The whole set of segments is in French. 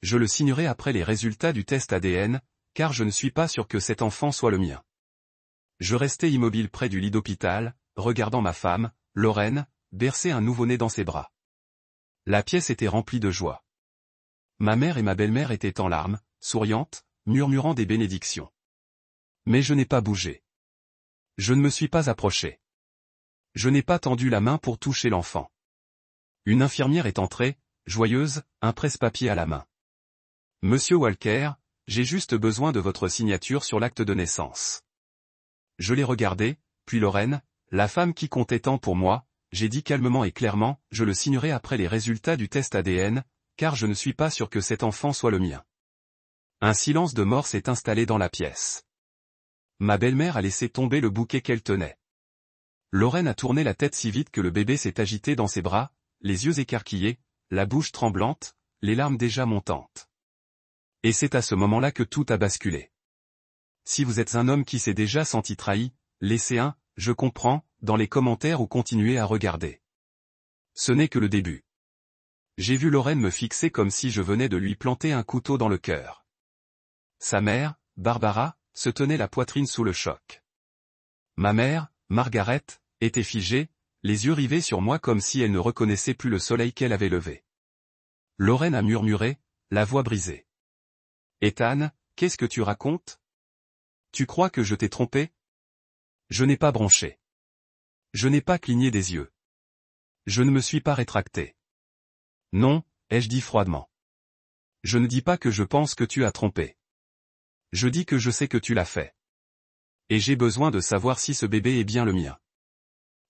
Je le signerai après les résultats du test ADN, car je ne suis pas sûr que cet enfant soit le mien. Je restais immobile près du lit d'hôpital, regardant ma femme, Lorraine, bercer un nouveau-né dans ses bras. La pièce était remplie de joie. Ma mère et ma belle-mère étaient en larmes, souriantes, murmurant des bénédictions. Mais je n'ai pas bougé. Je ne me suis pas approché. Je n'ai pas tendu la main pour toucher l'enfant. Une infirmière est entrée, joyeuse, un presse-papier à la main. Monsieur Walker, j'ai juste besoin de votre signature sur l'acte de naissance. Je l'ai regardé, puis Lorraine, la femme qui comptait tant pour moi, j'ai dit calmement et clairement, je le signerai après les résultats du test ADN, car je ne suis pas sûr que cet enfant soit le mien. Un silence de mort s'est installé dans la pièce. Ma belle-mère a laissé tomber le bouquet qu'elle tenait. Lorraine a tourné la tête si vite que le bébé s'est agité dans ses bras, les yeux écarquillés, la bouche tremblante, les larmes déjà montantes. Et c'est à ce moment-là que tout a basculé. Si vous êtes un homme qui s'est déjà senti trahi, laissez un « je comprends » dans les commentaires ou continuez à regarder. Ce n'est que le début. J'ai vu Lorraine me fixer comme si je venais de lui planter un couteau dans le cœur. Sa mère, Barbara, se tenait la poitrine sous le choc. Ma mère, Margaret, était figée, les yeux rivés sur moi comme si elle ne reconnaissait plus le soleil qu'elle avait levé. Lorraine a murmuré, la voix brisée. « Ethan, qu'est-ce que tu racontes? Tu crois que je t'ai trompé? Je n'ai pas bronché. Je n'ai pas cligné des yeux. Je ne me suis pas rétracté. Non, ai-je dit froidement. Je ne dis pas que je pense que tu as trompé. Je dis que je sais que tu l'as fait. Et j'ai besoin de savoir si ce bébé est bien le mien. »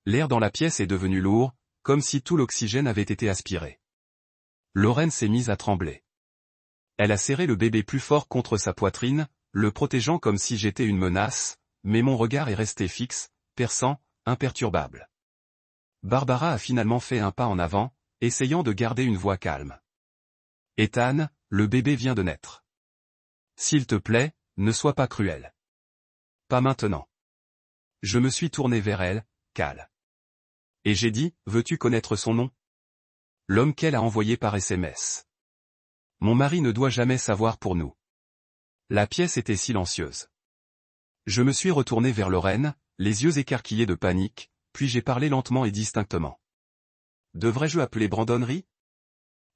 L'air dans la pièce est devenu lourd, comme si tout l'oxygène avait été aspiré. Lorraine s'est mise à trembler. Elle a serré le bébé plus fort contre sa poitrine, le protégeant comme si j'étais une menace, mais mon regard est resté fixe, perçant, imperturbable. Barbara a finalement fait un pas en avant, essayant de garder une voix calme. « Ethan, le bébé vient de naître. S'il te plaît, ne sois pas cruel. Pas maintenant. » Je me suis tourné vers elle, Cal. Et j'ai dit, veux-tu connaître son nom? L'homme qu'elle a envoyé par SMS. Mon mari ne doit jamais savoir pour nous. La pièce était silencieuse. Je me suis retourné vers Lorraine, les yeux écarquillés de panique, puis j'ai parlé lentement et distinctement. Devrais-je appeler Brandonnerie?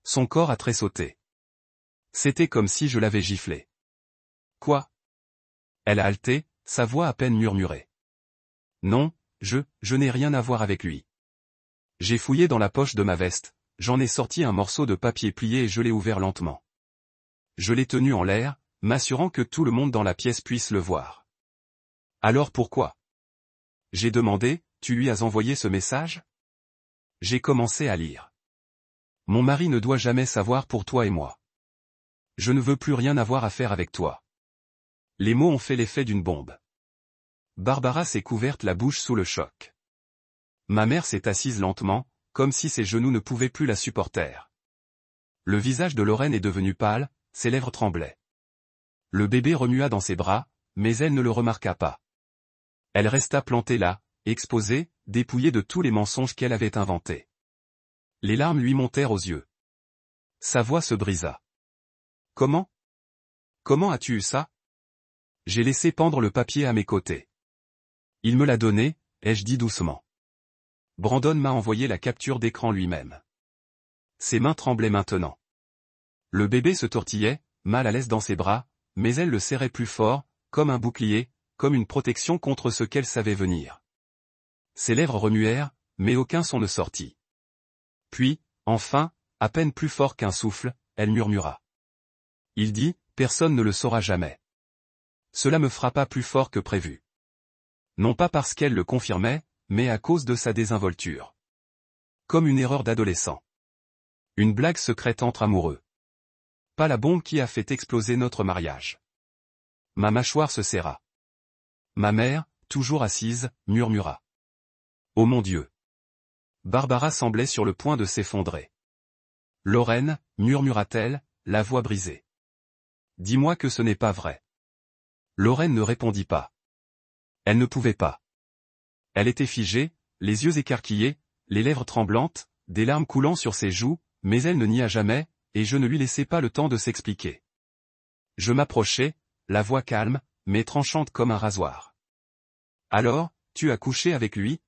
Son corps a tressauté. C'était comme si je l'avais giflé. Quoi? Elle a haleté, sa voix à peine murmurée. Non, je n'ai rien à voir avec lui. J'ai fouillé dans la poche de ma veste, j'en ai sorti un morceau de papier plié et je l'ai ouvert lentement. Je l'ai tenu en l'air, m'assurant que tout le monde dans la pièce puisse le voir. Alors pourquoi? J'ai demandé, tu lui as envoyé ce message? J'ai commencé à lire. Mon mari ne doit jamais savoir pour toi et moi. Je ne veux plus rien avoir à faire avec toi. Les mots ont fait l'effet d'une bombe. Barbara s'est couverte la bouche sous le choc. Ma mère s'est assise lentement, comme si ses genoux ne pouvaient plus la supporter. Le visage de Lorraine est devenu pâle, ses lèvres tremblaient. Le bébé remua dans ses bras, mais elle ne le remarqua pas. Elle resta plantée là, exposée, dépouillée de tous les mensonges qu'elle avait inventés. Les larmes lui montèrent aux yeux. Sa voix se brisa. Comment? Comment as-tu eu ça? J'ai laissé pendre le papier à mes côtés. Il me l'a donné, ai-je dit doucement. Brandon m'a envoyé la capture d'écran lui-même. Ses mains tremblaient maintenant. Le bébé se tortillait, mal à l'aise dans ses bras, mais elle le serrait plus fort, comme un bouclier, comme une protection contre ce qu'elle savait venir. Ses lèvres remuèrent, mais aucun son ne sortit. Puis, enfin, à peine plus fort qu'un souffle, elle murmura. Il dit, personne ne le saura jamais. Cela me frappa plus fort que prévu. Non pas parce qu'elle le confirmait, mais à cause de sa désinvolture. Comme une erreur d'adolescent. Une blague secrète entre amoureux. Pas la bombe qui a fait exploser notre mariage. Ma mâchoire se serra. Ma mère, toujours assise, murmura. Oh mon Dieu! Barbara semblait sur le point de s'effondrer. Lorraine, murmura-t-elle, la voix brisée. Dis-moi que ce n'est pas vrai. Lorraine ne répondit pas. Elle ne pouvait pas. Elle était figée, les yeux écarquillés, les lèvres tremblantes, des larmes coulant sur ses joues, mais elle ne nia jamais, et je ne lui laissai pas le temps de s'expliquer. Je m'approchai, la voix calme, mais tranchante comme un rasoir. « Alors, tu as couché avec lui ?»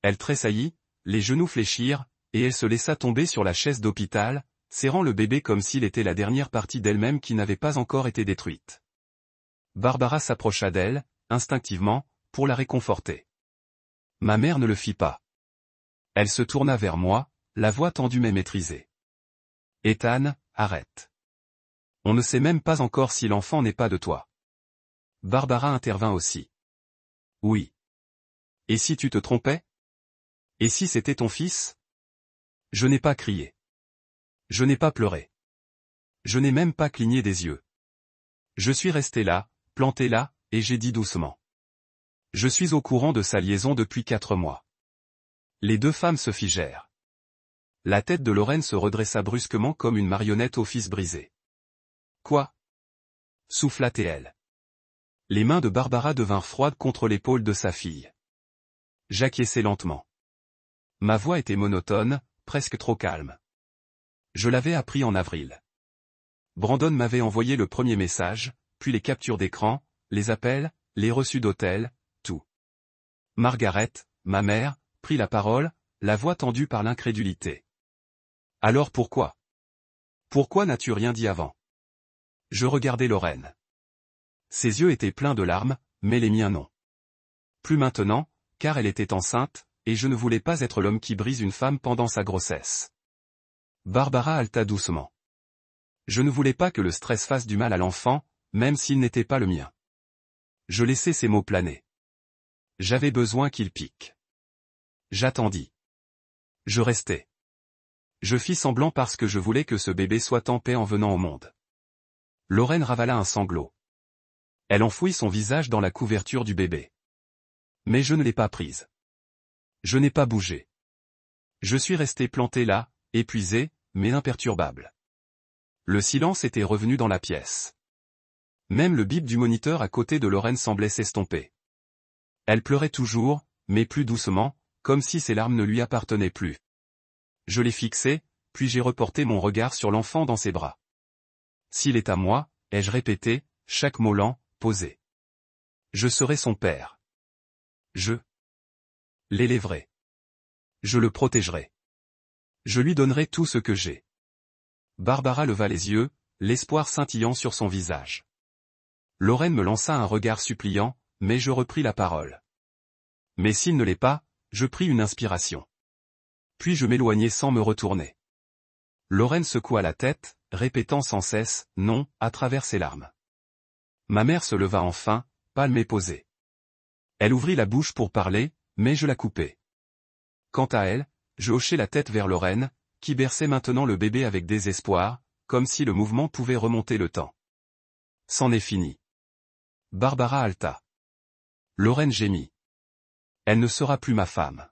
Elle tressaillit, les genoux fléchirent, et elle se laissa tomber sur la chaise d'hôpital, serrant le bébé comme s'il était la dernière partie d'elle-même qui n'avait pas encore été détruite. Barbara s'approcha d'elle, instinctivement, pour la réconforter. Ma mère ne le fit pas. Elle se tourna vers moi, la voix tendue mais maîtrisée. « Ethan, arrête. On ne sait même pas encore si l'enfant n'est pas de toi. » Barbara intervint aussi. « Oui. Et si tu te trompais? Et si c'était ton fils? » Je n'ai pas crié. Je n'ai pas pleuré. Je n'ai même pas cligné des yeux. Je suis resté là, planté là, et j'ai dit doucement. Je suis au courant de sa liaison depuis 4 mois. Les deux femmes se figèrent. La tête de Lorraine se redressa brusquement comme une marionnette au fils brisé. Quoi? Souffla-t-elle. Les mains de Barbara devinrent froides contre l'épaule de sa fille. J'acquiesçai lentement. Ma voix était monotone, presque trop calme. Je l'avais appris en avril. Brandon m'avait envoyé le premier message, puis les captures d'écran, les appels, les reçus d'hôtel, tout. Margaret, ma mère, prit la parole, la voix tendue par l'incrédulité. Alors pourquoi? Pourquoi n'as-tu rien dit avant? Je regardai Lorraine. Ses yeux étaient pleins de larmes, mais les miens non. Plus maintenant, car elle était enceinte, et je ne voulais pas être l'homme qui brise une femme pendant sa grossesse. Barbara haleta doucement. Je ne voulais pas que le stress fasse du mal à l'enfant, même s'il n'était pas le mien. Je laissai ces mots planer. J'avais besoin qu'il pique. J'attendis. Je restai. Je fis semblant parce que je voulais que ce bébé soit en paix en venant au monde. Lorraine ravala un sanglot. Elle enfouit son visage dans la couverture du bébé. Mais je ne l'ai pas prise. Je n'ai pas bougé. Je suis resté planté là, épuisé, mais imperturbable. Le silence était revenu dans la pièce. Même le bip du moniteur à côté de Lorraine semblait s'estomper. Elle pleurait toujours, mais plus doucement, comme si ses larmes ne lui appartenaient plus. Je l'ai fixé, puis j'ai reporté mon regard sur l'enfant dans ses bras. S'il est à moi, ai-je répété, chaque mot lent, posé. Je serai son père. Je l'élèverai. Je le protégerai. Je lui donnerai tout ce que j'ai. Barbara leva les yeux, l'espoir scintillant sur son visage. Lorraine me lança un regard suppliant, mais je repris la parole. Mais s'il ne l'est pas, je pris une inspiration. Puis je m'éloignai sans me retourner. Lorraine secoua la tête, répétant sans cesse « non » à travers ses larmes. Ma mère se leva enfin, pâle mais posée. Elle ouvrit la bouche pour parler, mais je la coupai. Quant à elle, je hochai la tête vers Lorraine, qui berçait maintenant le bébé avec désespoir, comme si le mouvement pouvait remonter le temps. C'en est fini. Barbara haleta. Lorraine gémit. Elle ne sera plus ma femme.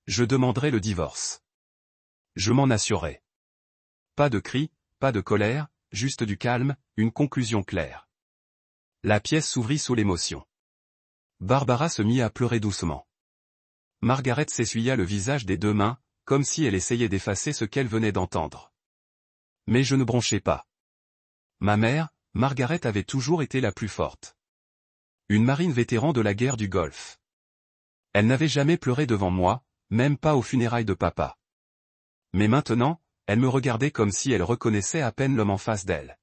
Je demanderai le divorce. Je m'en assurerai. Pas de cris, pas de colère, juste du calme, une conclusion claire. La pièce s'ouvrit sous l'émotion. Barbara se mit à pleurer doucement. Margaret s'essuya le visage des deux mains, comme si elle essayait d'effacer ce qu'elle venait d'entendre. Mais je ne bronchais pas. Ma mère, Margaret avait toujours été la plus forte. Une marine vétéran de la guerre du Golfe. Elle n'avait jamais pleuré devant moi, même pas aux funérailles de papa. Mais maintenant, elle me regardait comme si elle reconnaissait à peine l'homme en face d'elle.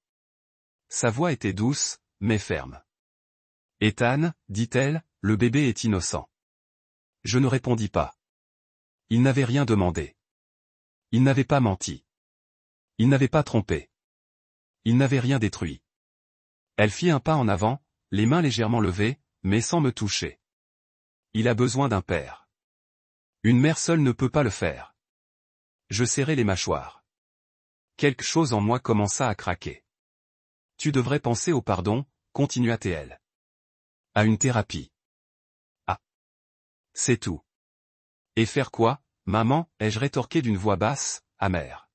Sa voix était douce, mais ferme. « Ethan, dit-elle, le bébé est innocent. » Je ne répondis pas. Il n'avait rien demandé. Il n'avait pas menti. Il n'avait pas trompé. Il n'avait rien détruit. Elle fit un pas en avant, les mains légèrement levées, mais sans me toucher. Il a besoin d'un père. Une mère seule ne peut pas le faire. Je serrai les mâchoires. Quelque chose en moi commença à craquer. Tu devrais penser au pardon, continua-t-elle. À une thérapie. Ah. C'est tout. Et faire quoi, maman, ai-je rétorqué d'une voix basse, amère.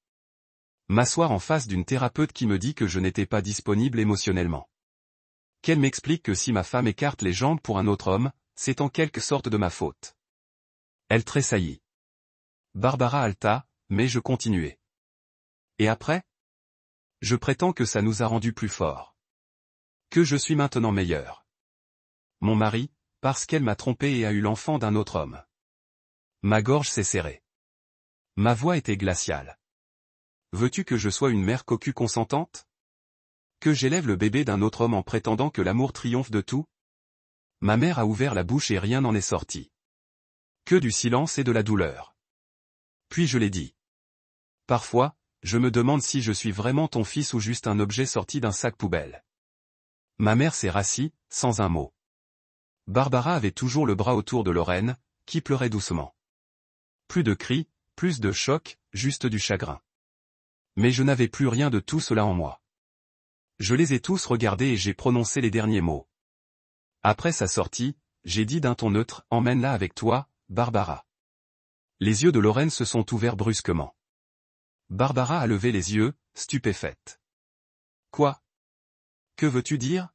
M'asseoir en face d'une thérapeute qui me dit que je n'étais pas disponible émotionnellement. Qu'elle m'explique que si ma femme écarte les jambes pour un autre homme, c'est en quelque sorte de ma faute. Elle tressaillit. Barbara haleta, mais je continuai. Et après? Je prétends que ça nous a rendus plus forts. Que je suis maintenant meilleur. Mon mari, parce qu'elle m'a trompé et a eu l'enfant d'un autre homme. Ma gorge s'est serrée. Ma voix était glaciale. Veux-tu que je sois une mère cocu consentante? Que j'élève le bébé d'un autre homme en prétendant que l'amour triomphe de tout? Ma mère a ouvert la bouche et rien n'en est sorti. Que du silence et de la douleur. Puis je l'ai dit. Parfois, je me demande si je suis vraiment ton fils ou juste un objet sorti d'un sac poubelle. Ma mère s'est rassie, sans un mot. Barbara avait toujours le bras autour de Lorraine, qui pleurait doucement. Plus de cris, plus de chocs, juste du chagrin. Mais je n'avais plus rien de tout cela en moi. Je les ai tous regardés et j'ai prononcé les derniers mots. Après sa sortie, j'ai dit d'un ton neutre, « Emmène-la avec toi, Barbara. » Les yeux de Lorraine se sont ouverts brusquement. Barbara a levé les yeux, stupéfaite. « Quoi? Que veux-tu dire? »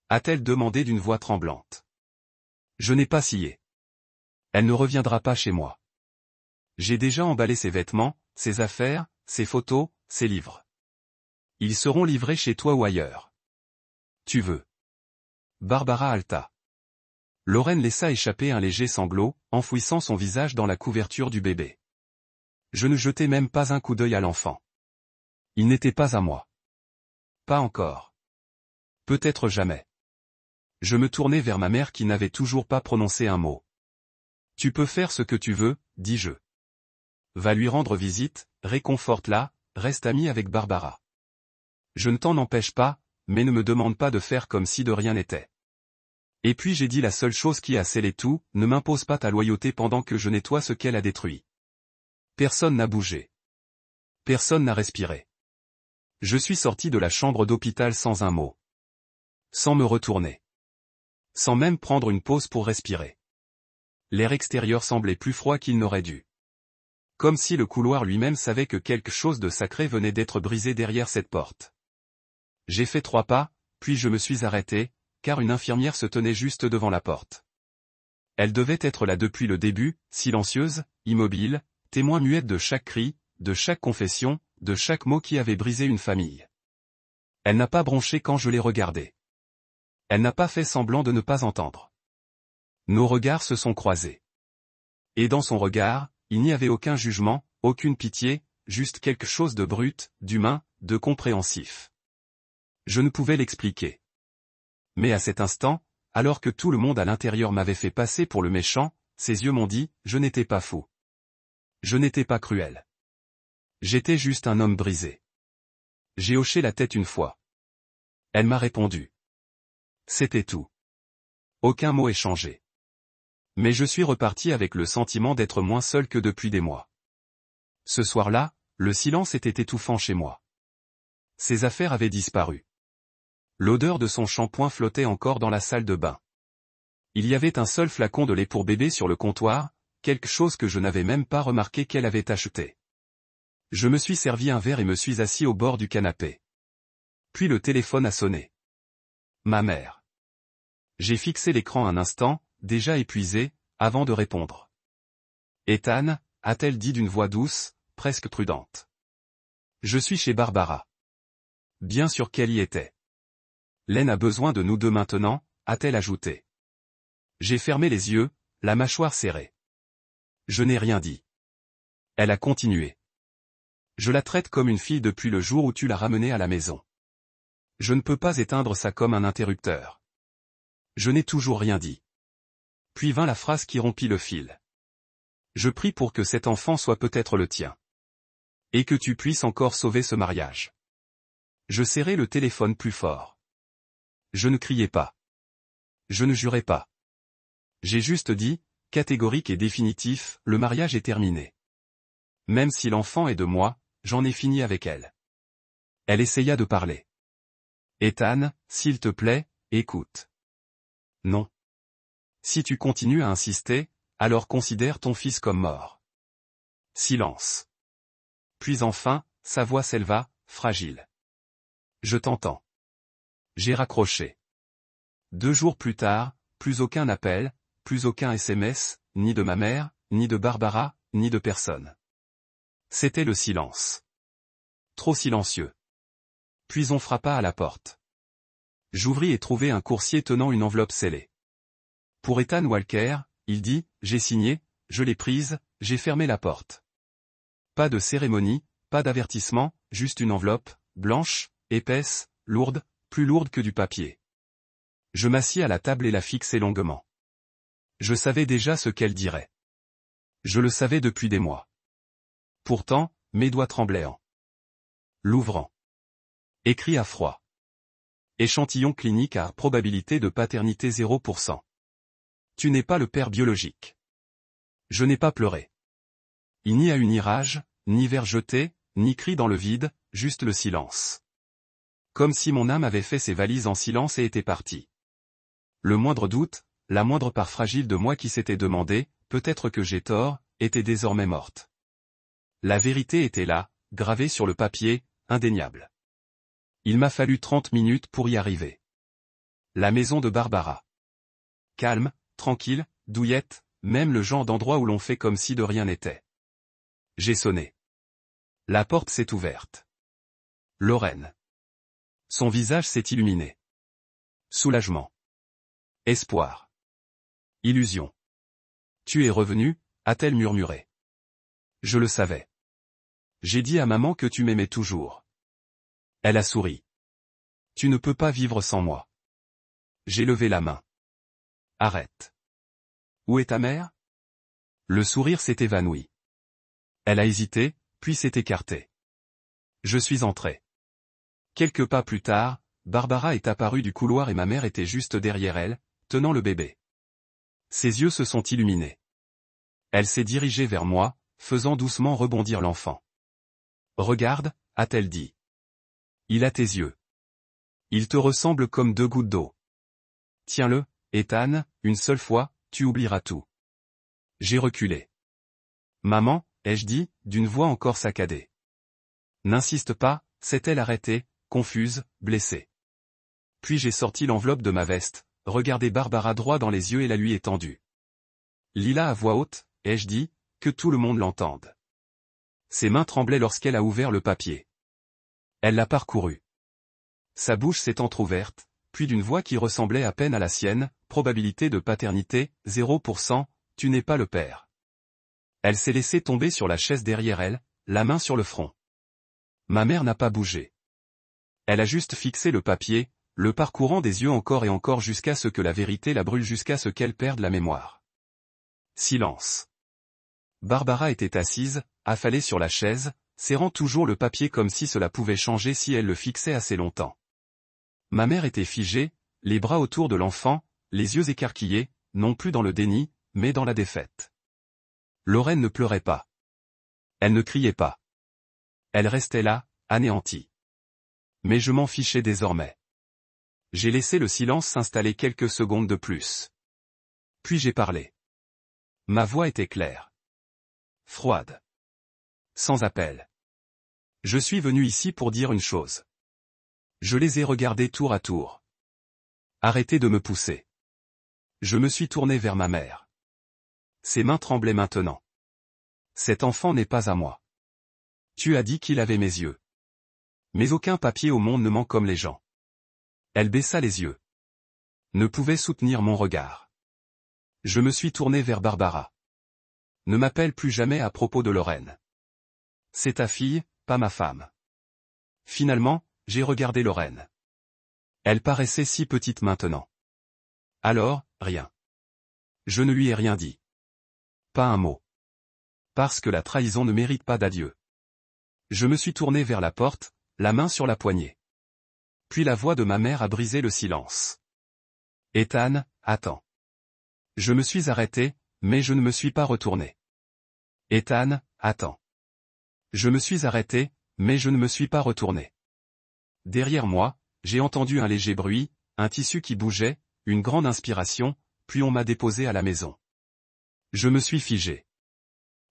a-t-elle demandé d'une voix tremblante. Je n'ai pas scié. Elle ne reviendra pas chez moi. J'ai déjà emballé ses vêtements, ses affaires, ses photos, ses livres. Ils seront livrés chez toi ou ailleurs. Tu veux? Barbara haleta. Lorraine laissa échapper un léger sanglot, enfouissant son visage dans la couverture du bébé. Je ne jetai même pas un coup d'œil à l'enfant. Il n'était pas à moi. Pas encore. Peut-être jamais. Je me tournai vers ma mère qui n'avait toujours pas prononcé un mot. Tu peux faire ce que tu veux, dis-je. Va lui rendre visite, réconforte-la, reste amie avec Barbara. Je ne t'en empêche pas, mais ne me demande pas de faire comme si de rien n'était. Et puis j'ai dit la seule chose qui a scellé tout, ne m'impose pas ta loyauté pendant que je nettoie ce qu'elle a détruit. Personne n'a bougé. Personne n'a respiré. Je suis sorti de la chambre d'hôpital sans un mot. Sans me retourner. Sans même prendre une pause pour respirer. L'air extérieur semblait plus froid qu'il n'aurait dû. Comme si le couloir lui-même savait que quelque chose de sacré venait d'être brisé derrière cette porte. J'ai fait 3 pas, puis je me suis arrêté, car une infirmière se tenait juste devant la porte. Elle devait être là depuis le début, silencieuse, immobile, témoin muette de chaque cri, de chaque confession, de chaque mot qui avait brisé une famille. Elle n'a pas bronché quand je l'ai regardée. Elle n'a pas fait semblant de ne pas entendre. Nos regards se sont croisés. Et dans son regard, il n'y avait aucun jugement, aucune pitié, juste quelque chose de brut, d'humain, de compréhensif. Je ne pouvais l'expliquer. Mais à cet instant, alors que tout le monde à l'intérieur m'avait fait passer pour le méchant, ses yeux m'ont dit, je n'étais pas fou. Je n'étais pas cruel. J'étais juste un homme brisé. J'ai hoché la tête une fois. Elle m'a répondu. C'était tout. Aucun mot échangé. Mais je suis reparti avec le sentiment d'être moins seul que depuis des mois. Ce soir-là, le silence était étouffant chez moi. Ses affaires avaient disparu. L'odeur de son shampoing flottait encore dans la salle de bain. Il y avait un seul flacon de lait pour bébé sur le comptoir, quelque chose que je n'avais même pas remarqué qu'elle avait acheté. Je me suis servi un verre et me suis assis au bord du canapé. Puis le téléphone a sonné. Ma mère. J'ai fixé l'écran un instant, déjà épuisé, avant de répondre. Ethan, a-t-elle dit d'une voix douce, presque prudente. Je suis chez Barbara. Bien sûr qu'elle y était. Len a besoin de nous deux maintenant, a-t-elle ajouté. J'ai fermé les yeux, la mâchoire serrée. Je n'ai rien dit. Elle a continué. Je la traite comme une fille depuis le jour où tu l'as ramenée à la maison. Je ne peux pas éteindre ça comme un interrupteur. Je n'ai toujours rien dit. Puis vint la phrase qui rompit le fil. Je prie pour que cet enfant soit peut-être le tien. Et que tu puisses encore sauver ce mariage. Je serrai le téléphone plus fort. Je ne criais pas. Je ne jurais pas. J'ai juste dit, catégorique et définitif, le mariage est terminé. Même si l'enfant est de moi, j'en ai fini avec elle. Elle essaya de parler. Ethan, s'il te plaît, écoute. Non. Si tu continues à insister, alors considère ton fils comme mort. Silence. Puis enfin, sa voix s'éleva, fragile. Je t'entends. J'ai raccroché. 2 jours plus tard, plus aucun appel, plus aucun SMS, ni de ma mère, ni de Barbara, ni de personne. C'était le silence. trop silencieux. Puis on frappa à la porte. J'ouvris et trouvai un coursier tenant une enveloppe scellée. Pour Ethan Walker, il dit, j'ai signé, je l'ai prise, j'ai fermé la porte. Pas de cérémonie, pas d'avertissement, juste une enveloppe, blanche, épaisse, lourde, plus lourde que du papier. Je m'assis à la table et la fixai longuement. Je savais déjà ce qu'elle dirait. Je le savais depuis des mois. Pourtant, mes doigts tremblaient en l'ouvrant. Écrit à froid. Échantillon clinique à probabilité de paternité 0%. Tu n'es pas le père biologique. Je n'ai pas pleuré. Il n'y a eu ni rage, ni verre jeté, ni cri dans le vide, juste le silence. Comme si mon âme avait fait ses valises en silence et était partie. Le moindre doute, la moindre part fragile de moi qui s'était demandé, peut-être que j'ai tort, était désormais morte. La vérité était là, gravée sur le papier, indéniable. Il m'a fallu 30 minutes pour y arriver. La maison de Barbara. Calme, tranquille, douillette, même le genre d'endroit où l'on fait comme si de rien n'était. J'ai sonné. La porte s'est ouverte. Lorraine. Son visage s'est illuminé. Soulagement. Espoir. Illusion. Tu es revenu, a-t-elle murmuré. Je le savais. J'ai dit à maman que tu m'aimais toujours. Elle a souri. Tu ne peux pas vivre sans moi. J'ai levé la main. Arrête. Où est ta mère? Le sourire s'est évanoui. Elle a hésité, puis s'est écartée. Je suis entré. Quelques pas plus tard, Barbara est apparue du couloir et ma mère était juste derrière elle, tenant le bébé. Ses yeux se sont illuminés. Elle s'est dirigée vers moi, faisant doucement rebondir l'enfant. Regarde, a-t-elle dit. Il a tes yeux. Il te ressemble comme 2 gouttes d'eau. Tiens-le, Ethan, une seule fois, tu oublieras tout. J'ai reculé. Maman, ai-je dit, d'une voix encore saccadée. N'insiste pas, s'est-elle arrêtée, confuse, blessée. Puis j'ai sorti l'enveloppe de ma veste, regardé Barbara droit dans les yeux et la lui étendue. Lis-la à voix haute, ai-je dit, que tout le monde l'entende. Ses mains tremblaient lorsqu'elle a ouvert le papier. Elle l'a parcouru. Sa bouche s'est entr'ouverte, puis d'une voix qui ressemblait à peine à la sienne, probabilité de paternité, 0%, tu n'es pas le père. Elle s'est laissée tomber sur la chaise derrière elle, la main sur le front. Ma mère n'a pas bougé. Elle a juste fixé le papier, le parcourant des yeux encore et encore jusqu'à ce que la vérité la brûle jusqu'à ce qu'elle perde la mémoire. Silence. Barbara était assise, affalée sur la chaise, serrant toujours le papier comme si cela pouvait changer si elle le fixait assez longtemps. Ma mère était figée, les bras autour de l'enfant, les yeux écarquillés, non plus dans le déni, mais dans la défaite. Lorraine ne pleurait pas. Elle ne criait pas. Elle restait là, anéantie. Mais je m'en fichais désormais. J'ai laissé le silence s'installer quelques secondes de plus. Puis j'ai parlé. Ma voix était claire. Froide. Sans appel. Je suis venu ici pour dire une chose. Je les ai regardés tour à tour. Arrêtez de me pousser. Je me suis tourné vers ma mère. Ses mains tremblaient maintenant. Cet enfant n'est pas à moi. Tu as dit qu'il avait mes yeux. Mais aucun papier au monde ne ment comme les gens. Elle baissa les yeux. Ne pouvait soutenir mon regard. Je me suis tourné vers Barbara. Ne m'appelle plus jamais à propos de Lorraine. C'est ta fille, pas ma femme. Finalement, j'ai regardé Lorraine. Elle paraissait si petite maintenant. Alors, rien. Je ne lui ai rien dit. Pas un mot. Parce que la trahison ne mérite pas d'adieu. Je me suis tourné vers la porte, la main sur la poignée. Puis la voix de ma mère a brisé le silence. Ethan, attends. Je me suis arrêté, mais je ne me suis pas retourné. Ethan, attends. Je me suis arrêté, mais je ne me suis pas retourné. Derrière moi, j'ai entendu un léger bruit, un tissu qui bougeait, une grande inspiration, puis on m'a déposé à la maison. Je me suis figé.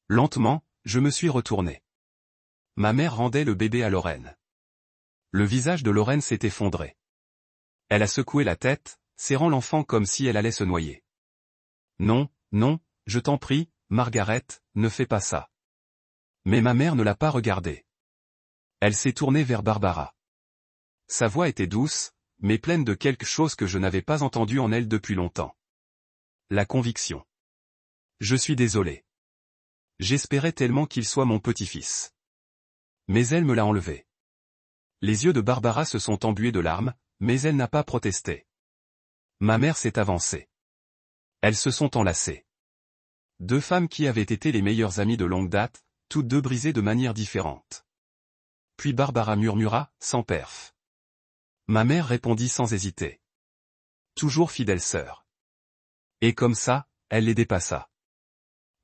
Lentement, je me suis retourné. Ma mère rendait le bébé à Lorraine. Le visage de Lorraine s'est effondré. Elle a secoué la tête, serrant l'enfant comme si elle allait se noyer. Non, non, je t'en prie, Margaret, ne fais pas ça. Mais ma mère ne l'a pas regardé. Elle s'est tournée vers Barbara. Sa voix était douce, mais pleine de quelque chose que je n'avais pas entendu en elle depuis longtemps. La conviction. Je suis désolé. J'espérais tellement qu'il soit mon petit-fils. Mais elle me l'a enlevé. Les yeux de Barbara se sont embués de larmes, mais elle n'a pas protesté. Ma mère s'est avancée. Elles se sont enlacées. Deux femmes qui avaient été les meilleures amies de longue date, toutes deux brisées de manière différente. Puis Barbara murmura, sans perf. Ma mère répondit sans hésiter. Toujours fidèle sœur. Et comme ça, elle les dépassa.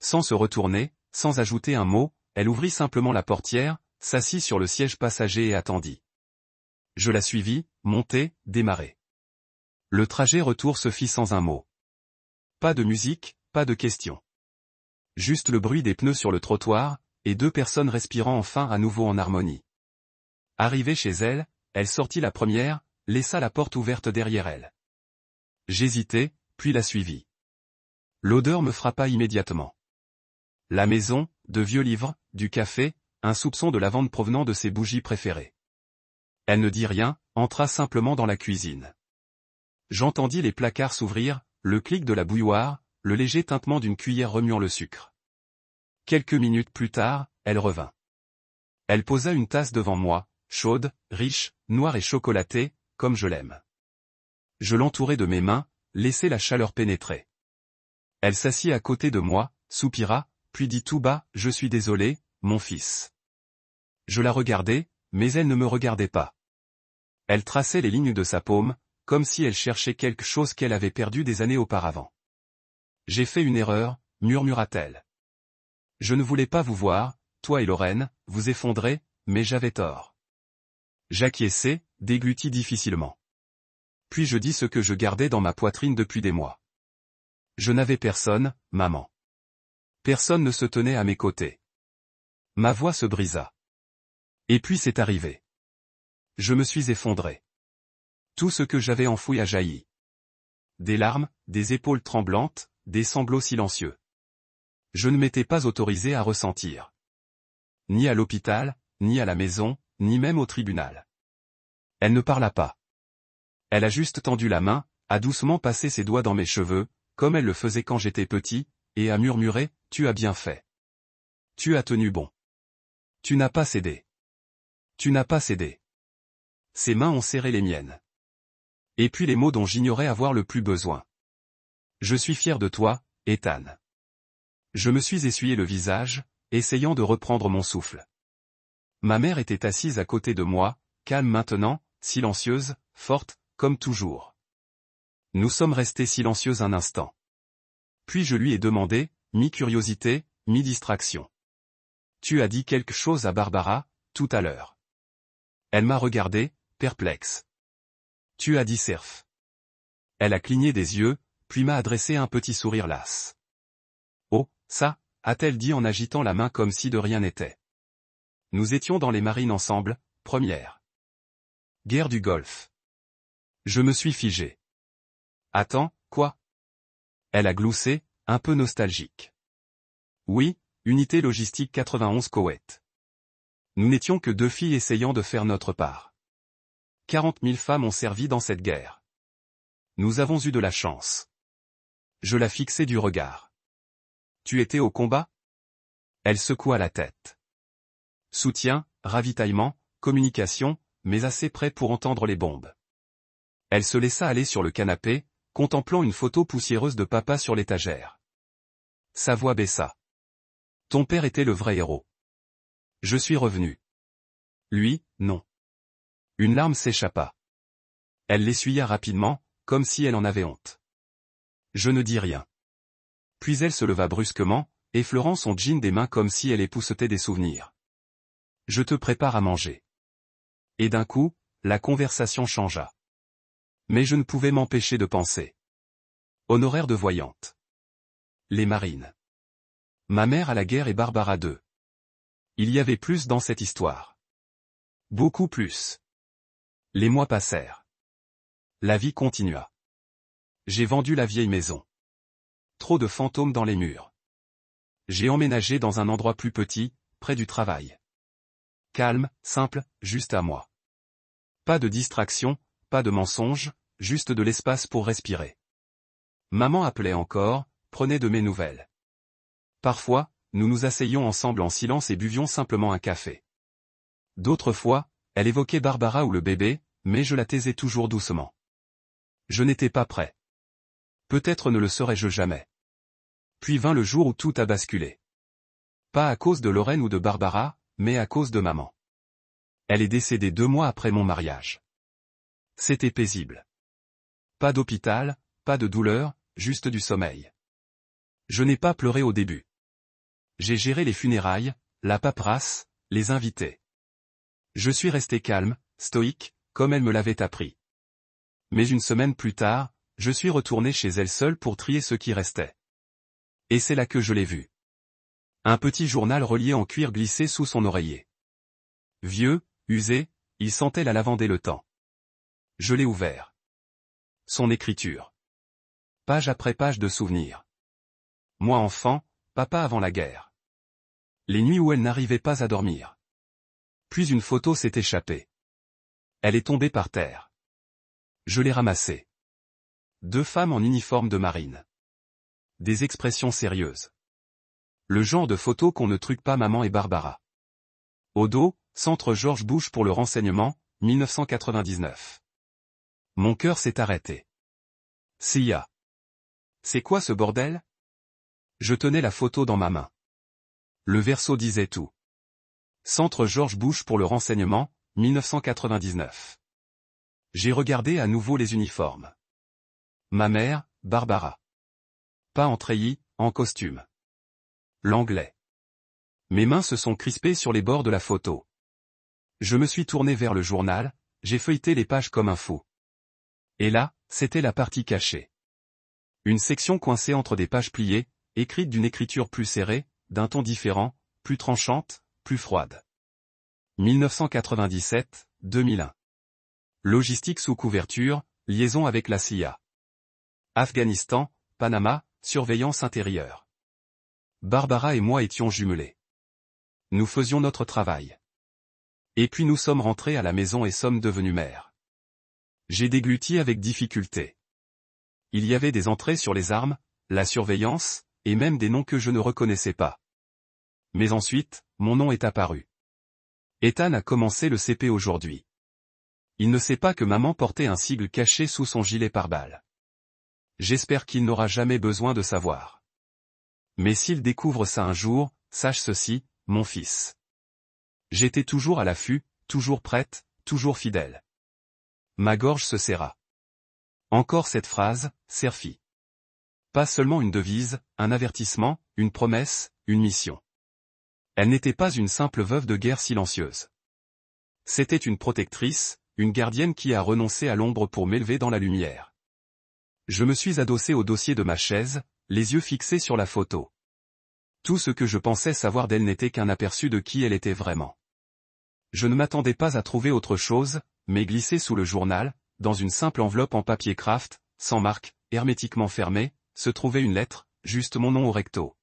Sans se retourner, sans ajouter un mot, elle ouvrit simplement la portière, s'assit sur le siège passager et attendit. Je la suivis, montai, démarrai. Le trajet retour se fit sans un mot. Pas de musique, pas de questions. Juste le bruit des pneus sur le trottoir, et deux personnes respirant enfin à nouveau en harmonie. Arrivée chez elle, elle sortit la première, laissa la porte ouverte derrière elle. J'hésitai, puis la suivis. L'odeur me frappa immédiatement. La maison, de vieux livres, du café, un soupçon de lavande provenant de ses bougies préférées. Elle ne dit rien, entra simplement dans la cuisine. J'entendis les placards s'ouvrir, le clic de la bouilloire, le léger tintement d'une cuillère remuant le sucre. Quelques minutes plus tard, elle revint. Elle posa une tasse devant moi, chaude, riche, noire et chocolatée, comme je l'aime. Je l'entourai de mes mains, laissai la chaleur pénétrer. Elle s'assit à côté de moi, soupira, puis dit tout bas, « Je suis désolé, mon fils. » Je la regardai, mais elle ne me regardait pas. Elle traçait les lignes de sa paume, comme si elle cherchait quelque chose qu'elle avait perdu des années auparavant. « J'ai fait une erreur, » murmura-t-elle. « Je ne voulais pas vous voir, toi et Lorraine, vous effondrer, mais j'avais tort. » J'acquiesçai, déglutis difficilement. Puis je dis ce que je gardais dans ma poitrine depuis des mois. Je n'avais personne, maman. Personne ne se tenait à mes côtés. Ma voix se brisa. Et puis c'est arrivé. Je me suis effondré. Tout ce que j'avais enfoui a jailli. Des larmes, des épaules tremblantes, des sanglots silencieux. Je ne m'étais pas autorisé à ressentir. Ni à l'hôpital, ni à la maison, ni même au tribunal. Elle ne parla pas. Elle a juste tendu la main, a doucement passé ses doigts dans mes cheveux, comme elle le faisait quand j'étais petit, et a murmuré, « Tu as bien fait. Tu as tenu bon. Tu n'as pas cédé. Tu n'as pas cédé. » Ses mains ont serré les miennes. Et puis les mots dont j'ignorais avoir le plus besoin. « Je suis fier de toi, Ethan. » Je me suis essuyé le visage, essayant de reprendre mon souffle. Ma mère était assise à côté de moi, calme maintenant, silencieuse, forte, comme toujours. Nous sommes restés silencieux un instant. Puis je lui ai demandé, mi-curiosité, mi-distraction. « Tu as dit quelque chose à Barbara, tout à l'heure. » Elle m'a regardé, perplexe. « Tu as dit serf. » Elle a cligné des yeux, puis m'a adressé un petit sourire las. « Oh, ça » a-t-elle dit en agitant la main comme si de rien n'était. Nous étions dans les marines ensemble, première guerre du Golfe. Je me suis figé. Attends, quoi? Elle a gloussé, un peu nostalgique. Oui, unité logistique 91 Koweït. Nous n'étions que deux filles essayant de faire notre part. 40 000 femmes ont servi dans cette guerre. Nous avons eu de la chance. Je la fixai du regard. Tu étais au combat? Elle secoua la tête. Soutien, ravitaillement, communication, mais assez près pour entendre les bombes. Elle se laissa aller sur le canapé, contemplant une photo poussiéreuse de papa sur l'étagère. Sa voix baissa. Ton père était le vrai héros. Je suis revenu. Lui, non. Une larme s'échappa. Elle l'essuya rapidement, comme si elle en avait honte. Je ne dis rien. Puis elle se leva brusquement, effleurant son jean des mains comme si elle époussetait des souvenirs. Je te prépare à manger. Et d'un coup, la conversation changea. Mais je ne pouvais m'empêcher de penser. Honoraire de voyante. Les marines. Ma mère à la guerre et Barbara II. Il y avait plus dans cette histoire. Beaucoup plus. Les mois passèrent. La vie continua. J'ai vendu la vieille maison. Trop de fantômes dans les murs. J'ai emménagé dans un endroit plus petit, près du travail. calme, simple, juste à moi. Pas de distraction, pas de mensonge, juste de l'espace pour respirer. Maman appelait encore, prenait de mes nouvelles. Parfois, nous nous asseyions ensemble en silence et buvions simplement un café. D'autres fois, elle évoquait Barbara ou le bébé, mais je la taisais toujours doucement. Je n'étais pas prêt. Peut-être ne le serais-je jamais. Puis vint le jour où tout a basculé. Pas à cause de Lorraine ou de Barbara, mais à cause de maman. Elle est décédée 2 mois après mon mariage. C'était paisible. Pas d'hôpital, pas de douleur, juste du sommeil. Je n'ai pas pleuré au début. J'ai géré les funérailles, la paperasse, les invités. Je suis resté calme, stoïque, comme elle me l'avait appris. Mais une semaine plus tard, je suis retourné chez elle seule pour trier ce qui restait. Et c'est là que je l'ai vue. Un petit journal relié en cuir glissé sous son oreiller. Vieux, usé, il sentait la lavande et le temps. Je l'ai ouvert. Son écriture. Page après page de souvenirs. Moi enfant, papa avant la guerre. Les nuits où elle n'arrivait pas à dormir. Puis une photo s'est échappée. Elle est tombée par terre. Je l'ai ramassée. 2 femmes en uniforme de marine. Des expressions sérieuses. Le genre de photo qu'on ne truque pas maman et Barbara. Au dos, Centre George Bush pour le renseignement, 1999. Mon cœur s'est arrêté. CIA. C'est quoi ce bordel? Je tenais la photo dans ma main. Le verso disait tout. Centre George Bush pour le renseignement, 1999. J'ai regardé à nouveau les uniformes. Ma mère, Barbara. Pas en treillis, en costume. L'anglais. Mes mains se sont crispées sur les bords de la photo. Je me suis tourné vers le journal, j'ai feuilleté les pages comme un fou. Et là, c'était la partie cachée. Une section coincée entre des pages pliées, écrite d'une écriture plus serrée, d'un ton différent, plus tranchante, plus froide. 1997-2001. Logistique sous couverture, liaison avec la CIA. Afghanistan, Panama, surveillance intérieure. Barbara et moi étions jumelés. Nous faisions notre travail. Et puis nous sommes rentrés à la maison et sommes devenus mères. J'ai dégluti avec difficulté. Il y avait des entrées sur les armes, la surveillance, et même des noms que je ne reconnaissais pas. Mais ensuite, mon nom est apparu. Ethan a commencé le CP aujourd'hui. Il ne sait pas que maman portait un sigle caché sous son gilet pare-balles. J'espère qu'il n'aura jamais besoin de savoir. Mais s'il découvre ça un jour, sache ceci, mon fils. J'étais toujours à l'affût, toujours prête, toujours fidèle. Ma gorge se serra. Encore cette phrase, Serfi. Pas seulement une devise, un avertissement, une promesse, une mission. Elle n'était pas une simple veuve de guerre silencieuse. C'était une protectrice, une gardienne qui a renoncé à l'ombre pour m'élever dans la lumière. Je me suis adossé au dossier de ma chaise, les yeux fixés sur la photo. Tout ce que je pensais savoir d'elle n'était qu'un aperçu de qui elle était vraiment. Je ne m'attendais pas à trouver autre chose, mais glissé sous le journal, dans une simple enveloppe en papier craft, sans marque, hermétiquement fermée, se trouvait une lettre, juste mon nom au recto.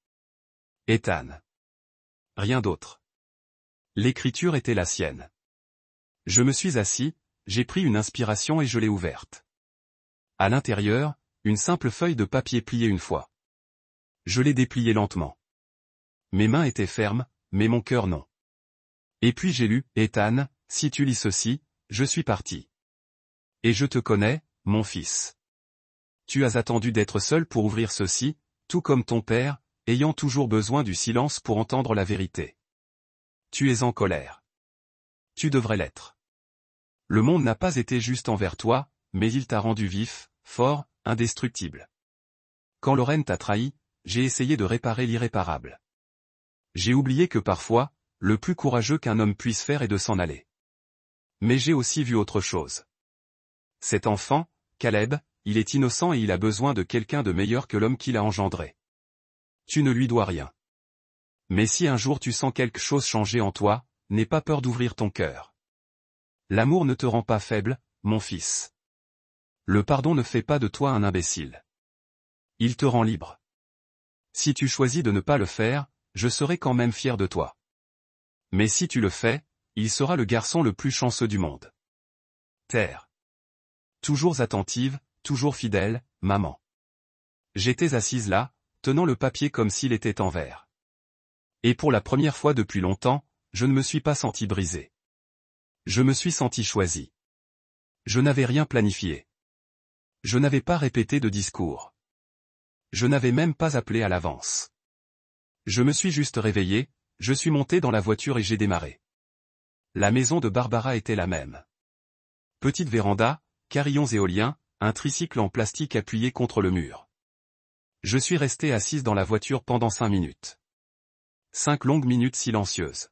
Ethan. Rien d'autre. L'écriture était la sienne. Je me suis assis, j'ai pris une inspiration et je l'ai ouverte. À l'intérieur, une simple feuille de papier pliée une fois. Je l'ai dépliée lentement. Mes mains étaient fermes, mais mon cœur non. Et puis j'ai lu, Ethan, si tu lis ceci, je suis parti. Et je te connais, mon fils. Tu as attendu d'être seul pour ouvrir ceci, tout comme ton père, ayant toujours besoin du silence pour entendre la vérité. Tu es en colère. Tu devrais l'être. Le monde n'a pas été juste envers toi, mais il t'a rendu vif, fort, indestructible. Quand Lorraine t'a trahi, j'ai essayé de réparer l'irréparable. J'ai oublié que parfois, le plus courageux qu'un homme puisse faire est de s'en aller. Mais j'ai aussi vu autre chose. Cet enfant, Caleb, il est innocent et il a besoin de quelqu'un de meilleur que l'homme qui l'a engendré. Tu ne lui dois rien. Mais si un jour tu sens quelque chose changer en toi, n'aie pas peur d'ouvrir ton cœur. L'amour ne te rend pas faible, mon fils. Le pardon ne fait pas de toi un imbécile. Il te rend libre. Si tu choisis de ne pas le faire, je serai quand même fier de toi. Mais si tu le fais, il sera le garçon le plus chanceux du monde. Terre. Toujours attentive, toujours fidèle, maman. J'étais assise là, tenant le papier comme s'il était en verre. Et pour la première fois depuis longtemps, je ne me suis pas senti brisé. Je me suis senti choisi. Je n'avais rien planifié. Je n'avais pas répété de discours. Je n'avais même pas appelé à l'avance. Je me suis juste réveillé, je suis monté dans la voiture et j'ai démarré. La maison de Barbara était la même. Petite véranda, carillons éoliens, un tricycle en plastique appuyé contre le mur. Je suis resté assise dans la voiture pendant 5 minutes. 5 longues minutes silencieuses.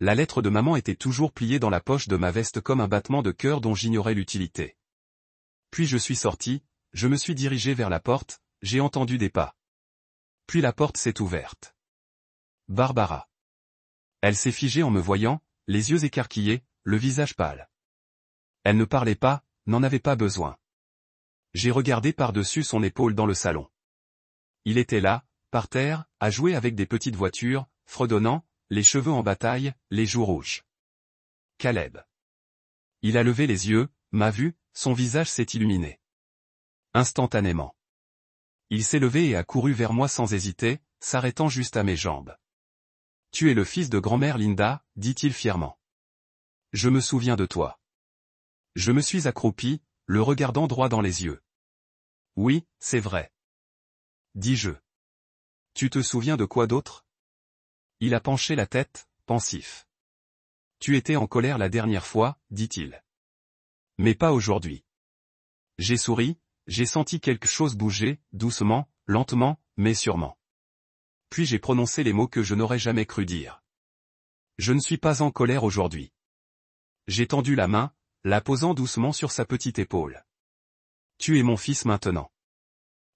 La lettre de maman était toujours pliée dans la poche de ma veste comme un battement de cœur dont j'ignorais l'utilité. Puis je suis sorti, je me suis dirigé vers la porte, j'ai entendu des pas. Puis la porte s'est ouverte. Barbara. Elle s'est figée en me voyant, les yeux écarquillés, le visage pâle. Elle ne parlait pas, n'en avait pas besoin. J'ai regardé par-dessus son épaule dans le salon. Il était là, par terre, à jouer avec des petites voitures, fredonnant, les cheveux en bataille, les joues rouges. Caleb. Il a levé les yeux, m'a vu, son visage s'est illuminé. Instantanément. Il s'est levé et a couru vers moi sans hésiter, s'arrêtant juste à mes jambes. Tu es le fils de grand-mère Linda, dit-il fièrement. Je me souviens de toi. Je me suis accroupi, le regardant droit dans les yeux. Oui, c'est vrai. Dis-je. Tu te souviens de quoi d'autre? Il a penché la tête, pensif. Tu étais en colère la dernière fois, dit-il. Mais pas aujourd'hui. J'ai souri, j'ai senti quelque chose bouger, doucement, lentement, mais sûrement. Puis j'ai prononcé les mots que je n'aurais jamais cru dire. Je ne suis pas en colère aujourd'hui. J'ai tendu la main, la posant doucement sur sa petite épaule. Tu es mon fils maintenant.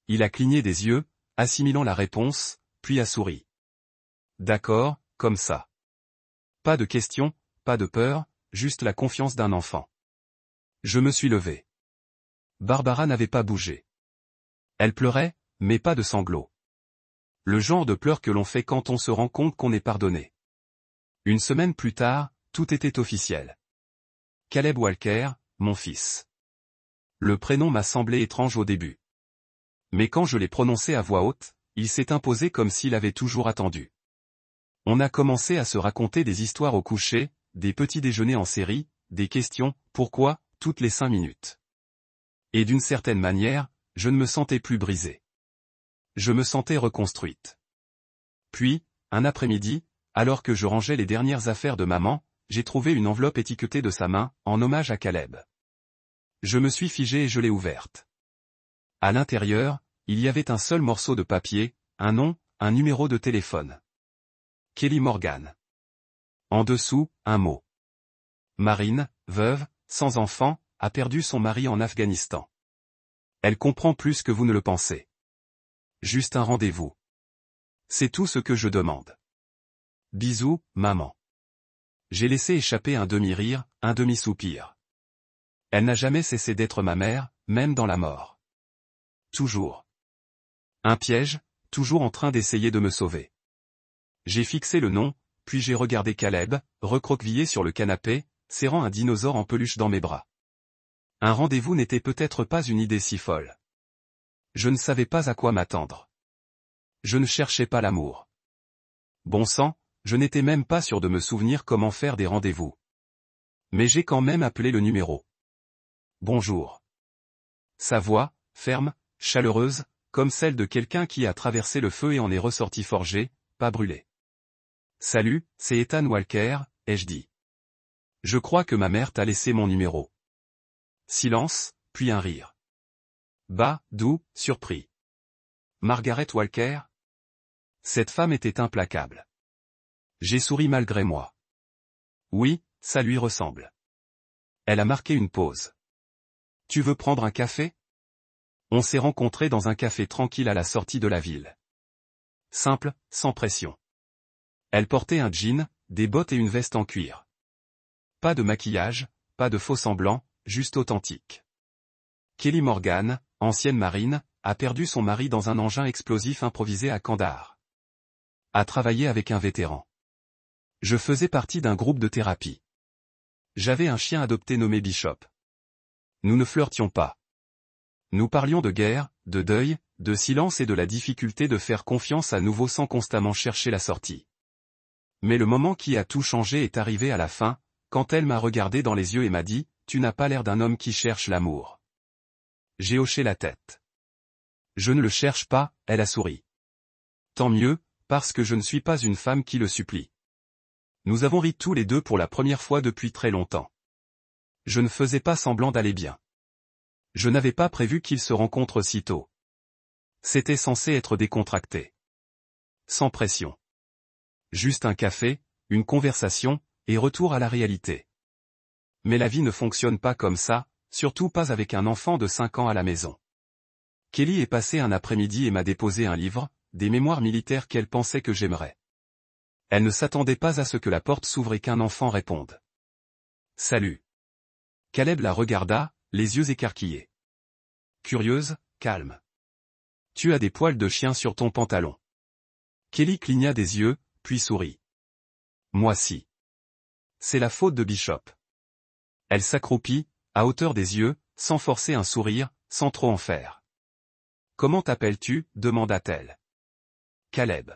Il a cligné des yeux, assimilant la réponse, puis a souri. D'accord, comme ça. Pas de questions, pas de peur, juste la confiance d'un enfant. Je me suis levé. Barbara n'avait pas bougé. Elle pleurait, mais pas de sanglots. Le genre de pleurs que l'on fait quand on se rend compte qu'on est pardonné. Une semaine plus tard, tout était officiel. Caleb Walker, mon fils. Le prénom m'a semblé étrange au début. Mais quand je l'ai prononcé à voix haute, il s'est imposé comme s'il avait toujours attendu. On a commencé à se raconter des histoires au coucher, des petits déjeuners en série, des questions, pourquoi, toutes les 5 minutes. Et d'une certaine manière, je ne me sentais plus brisée. Je me sentais reconstruite. Puis, un après-midi, alors que je rangeais les dernières affaires de maman, j'ai trouvé une enveloppe étiquetée de sa main, en hommage à Caleb. Je me suis figé et je l'ai ouverte. À l'intérieur, il y avait un seul morceau de papier, un nom, un numéro de téléphone. Kelly Morgan. En dessous, un mot. Marine, veuve, sans enfant, a perdu son mari en Afghanistan. Elle comprend plus que vous ne le pensez. Juste un rendez-vous. C'est tout ce que je demande. Bisous, maman. J'ai laissé échapper un demi-rire, un demi-soupir. Elle n'a jamais cessé d'être ma mère, même dans la mort. Toujours. Un piège, toujours en train d'essayer de me sauver. J'ai fixé le nom, puis j'ai regardé Caleb, recroquevillé sur le canapé, serrant un dinosaure en peluche dans mes bras. Un rendez-vous n'était peut-être pas une idée si folle. Je ne savais pas à quoi m'attendre. Je ne cherchais pas l'amour. Bon sang, je n'étais même pas sûr de me souvenir comment faire des rendez-vous. Mais j'ai quand même appelé le numéro. Bonjour. Sa voix, ferme, chaleureuse, comme celle de quelqu'un qui a traversé le feu et en est ressorti forgé, pas brûlé. Salut, c'est Ethan Walker, ai-je dit. Je crois que ma mère t'a laissé mon numéro. Silence, puis un rire. Bas, doux, surpris. Margaret Walker? Cette femme était implacable. J'ai souri malgré moi. Oui, ça lui ressemble. Elle a marqué une pause. Tu veux prendre un café? On s'est rencontrés dans un café tranquille à la sortie de la ville. Simple, sans pression. Elle portait un jean, des bottes et une veste en cuir. Pas de maquillage, pas de faux semblants, juste authentique. Kelly Morgan, ancienne marine, a perdu son mari dans un engin explosif improvisé à Kandahar. A travaillé avec un vétéran. Je faisais partie d'un groupe de thérapie. J'avais un chien adopté nommé Bishop. Nous ne flirtions pas. Nous parlions de guerre, de deuil, de silence et de la difficulté de faire confiance à nouveau sans constamment chercher la sortie. Mais le moment qui a tout changé est arrivé à la fin, quand elle m'a regardé dans les yeux et m'a dit, « Tu n'as pas l'air d'un homme qui cherche l'amour. » J'ai hoché la tête. « Je ne le cherche pas », elle a souri. « Tant mieux, parce que je ne suis pas une femme qui le supplie. » Nous avons ri tous les deux pour la première fois depuis très longtemps. Je ne faisais pas semblant d'aller bien. Je n'avais pas prévu qu'ils se rencontrent si tôt. C'était censé être décontracté. Sans pression. Juste un café, une conversation, et retour à la réalité. Mais la vie ne fonctionne pas comme ça, surtout pas avec un enfant de 5 ans à la maison. Kelly est passée un après-midi et m'a déposé un livre, des mémoires militaires qu'elle pensait que j'aimerais. Elle ne s'attendait pas à ce que la porte s'ouvre et qu'un enfant réponde. « Salut. » Caleb la regarda, les yeux écarquillés. Curieuse, calme. « Tu as des poils de chien sur ton pantalon. » Kelly cligna des yeux, puis sourit. « Moi si. » C'est la faute de Bishop. Elle s'accroupit, à hauteur des yeux, sans forcer un sourire, sans trop en faire. « Comment t'appelles-tu » demanda-t-elle. « Caleb. »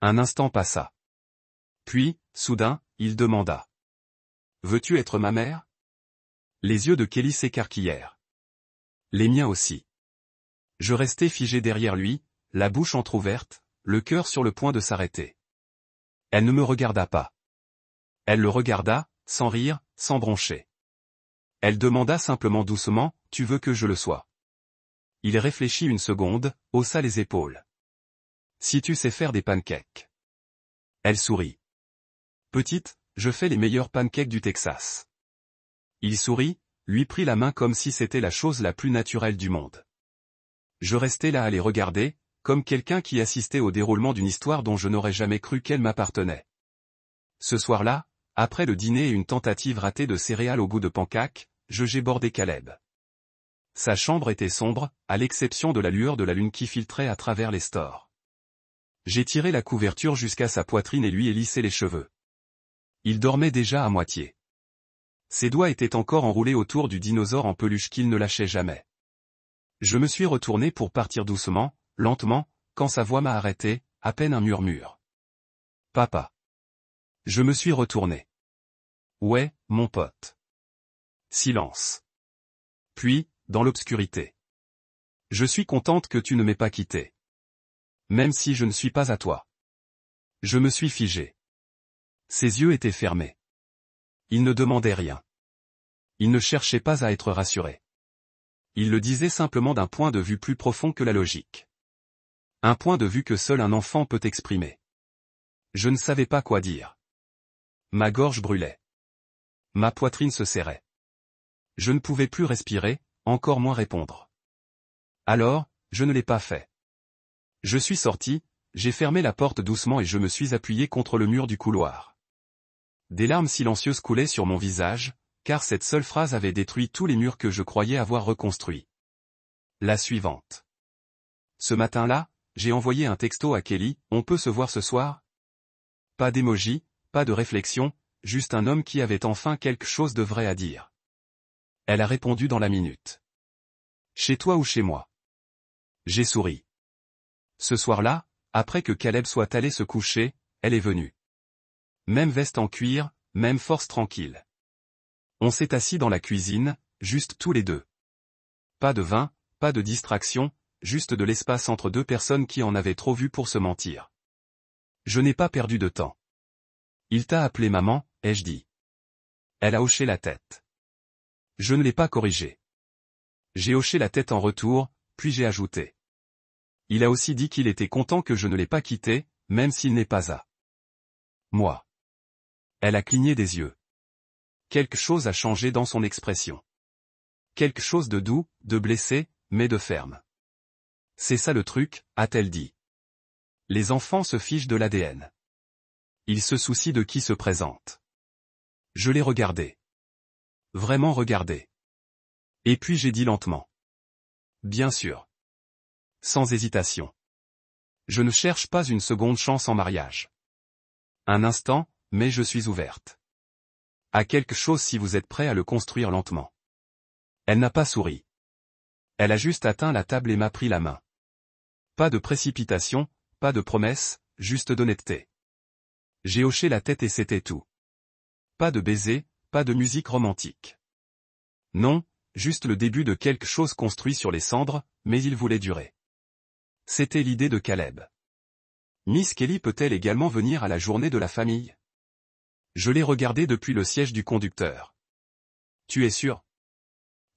Un instant passa. Puis, soudain, il demanda. « Veux-tu être ma mère ?» Les yeux de Kelly s'écarquillèrent. Les miens aussi. Je restai figé derrière lui, la bouche entr'ouverte, le cœur sur le point de s'arrêter. Elle ne me regarda pas. Elle le regarda, sans rire, sans broncher. Elle demanda simplement doucement, « Tu veux que je le sois ?» Il réfléchit une seconde, haussa les épaules. « Si tu sais faire des pancakes. » Elle sourit. « Petite, je fais les meilleurs pancakes du Texas. » Il sourit, lui prit la main comme si c'était la chose la plus naturelle du monde. Je restais là à les regarder, comme quelqu'un qui assistait au déroulement d'une histoire dont je n'aurais jamais cru qu'elle m'appartenait. Ce soir-là, après le dîner et une tentative ratée de céréales au goût de pancake, j'ai bordé Caleb. Sa chambre était sombre, à l'exception de la lueur de la lune qui filtrait à travers les stores. J'ai tiré la couverture jusqu'à sa poitrine et lui ai lissé les cheveux. Il dormait déjà à moitié. Ses doigts étaient encore enroulés autour du dinosaure en peluche qu'il ne lâchait jamais. Je me suis retourné pour partir doucement, lentement, quand sa voix m'a arrêté, à peine un murmure. « Papa. » Je me suis retourné. « Ouais, mon pote. » Silence. Puis, dans l'obscurité. « Je suis contente que tu ne m'aies pas quitté. Même si je ne suis pas à toi. » Je me suis figé. Ses yeux étaient fermés. Il ne demandait rien. Il ne cherchait pas à être rassuré. Il le disait simplement d'un point de vue plus profond que la logique. Un point de vue que seul un enfant peut exprimer. Je ne savais pas quoi dire. Ma gorge brûlait. Ma poitrine se serrait. Je ne pouvais plus respirer, encore moins répondre. Alors, je ne l'ai pas fait. Je suis sorti, j'ai fermé la porte doucement et je me suis appuyé contre le mur du couloir. Des larmes silencieuses coulaient sur mon visage, car cette seule phrase avait détruit tous les murs que je croyais avoir reconstruits. La suivante. Ce matin-là, j'ai envoyé un texto à Kelly, « On peut se voir ce soir ?» Pas d'émoji, pas de réflexion, juste un homme qui avait enfin quelque chose de vrai à dire. Elle a répondu dans la minute. « Chez toi ou chez moi ?» J'ai souri. Ce soir-là, après que Caleb soit allé se coucher, elle est venue. Même veste en cuir, même force tranquille. On s'est assis dans la cuisine, juste tous les deux. Pas de vin, pas de distraction, juste de l'espace entre deux personnes qui en avaient trop vu pour se mentir. Je n'ai pas perdu de temps. Il t'a appelé maman, ai-je dit. Elle a hoché la tête. Je ne l'ai pas corrigé. J'ai hoché la tête en retour, puis j'ai ajouté. Il a aussi dit qu'il était content que je ne l'ai pas quitté, même s'il n'est pas à moi. Elle a cligné des yeux. Quelque chose a changé dans son expression. Quelque chose de doux, de blessé, mais de ferme. C'est ça le truc, a-t-elle dit. Les enfants se fichent de l'ADN. Ils se soucient de qui se présente. Je l'ai regardé. Vraiment regardé. Et puis j'ai dit lentement. Bien sûr. Sans hésitation. Je ne cherche pas une seconde chance en mariage. Un instant, mais je suis ouverte à quelque chose si vous êtes prêt à le construire lentement. Elle n'a pas souri. Elle a juste atteint la table et m'a pris la main. Pas de précipitation, pas de promesse, juste d'honnêteté. J'ai hoché la tête et c'était tout. Pas de baiser, pas de musique romantique. Non, juste le début de quelque chose construit sur les cendres, mais il voulait durer. C'était l'idée de Caleb. Miss Kelly peut-elle également venir à la journée de la famille? Je l'ai regardée depuis le siège du conducteur. Tu es sûr?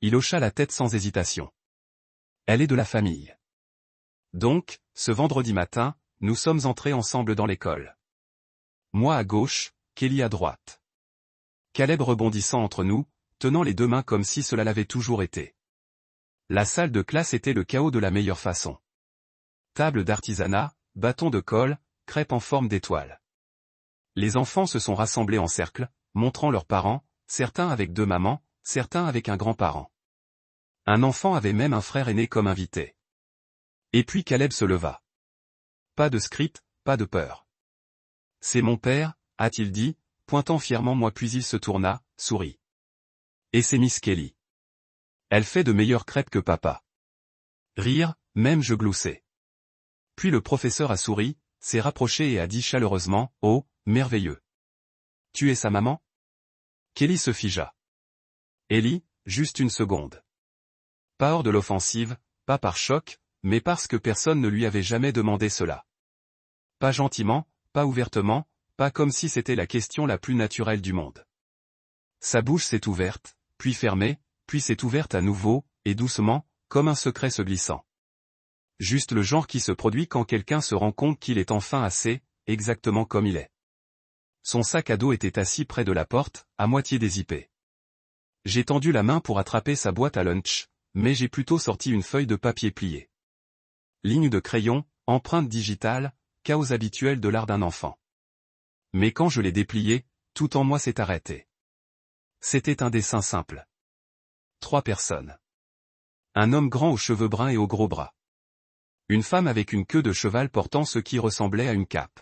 Il hocha la tête sans hésitation. Elle est de la famille. Donc, ce vendredi matin, nous sommes entrés ensemble dans l'école. Moi à gauche, Kelly à droite. Caleb rebondissant entre nous, tenant les deux mains comme si cela l'avait toujours été. La salle de classe était le chaos de la meilleure façon. Table d'artisanat, bâton de colle, crêpes en forme d'étoile. Les enfants se sont rassemblés en cercle, montrant leurs parents, certains avec deux mamans, certains avec un grand-parent. Un enfant avait même un frère aîné comme invité. Et puis Caleb se leva. Pas de script, pas de peur. C'est mon père, a-t-il dit, pointant fièrement moi puis il se tourna, sourit. Et c'est Miss Kelly. Elle fait de meilleures crêpes que papa. Rire, même je gloussais. Puis le professeur a souri, s'est rapproché et a dit chaleureusement, oh, merveilleux. Tu es sa maman? Kelly se figea. Ellie, juste une seconde. Pas hors de l'offensive, pas par choc, mais parce que personne ne lui avait jamais demandé cela. Pas gentiment, pas ouvertement, pas comme si c'était la question la plus naturelle du monde. Sa bouche s'est ouverte, puis fermée, puis s'est ouverte à nouveau, et doucement, comme un secret se glissant. Juste le genre qui se produit quand quelqu'un se rend compte qu'il est enfin assez, exactement comme il est. Son sac à dos était assis près de la porte, à moitié dézippé. J'ai tendu la main pour attraper sa boîte à lunch, mais j'ai plutôt sorti une feuille de papier pliée. Ligne de crayon, empreinte digitale, chaos habituel de l'art d'un enfant. Mais quand je l'ai déplié, tout en moi s'est arrêté. C'était un dessin simple. 3 personnes. Un homme grand aux cheveux bruns et aux gros bras. Une femme avec une queue de cheval portant ce qui ressemblait à une cape.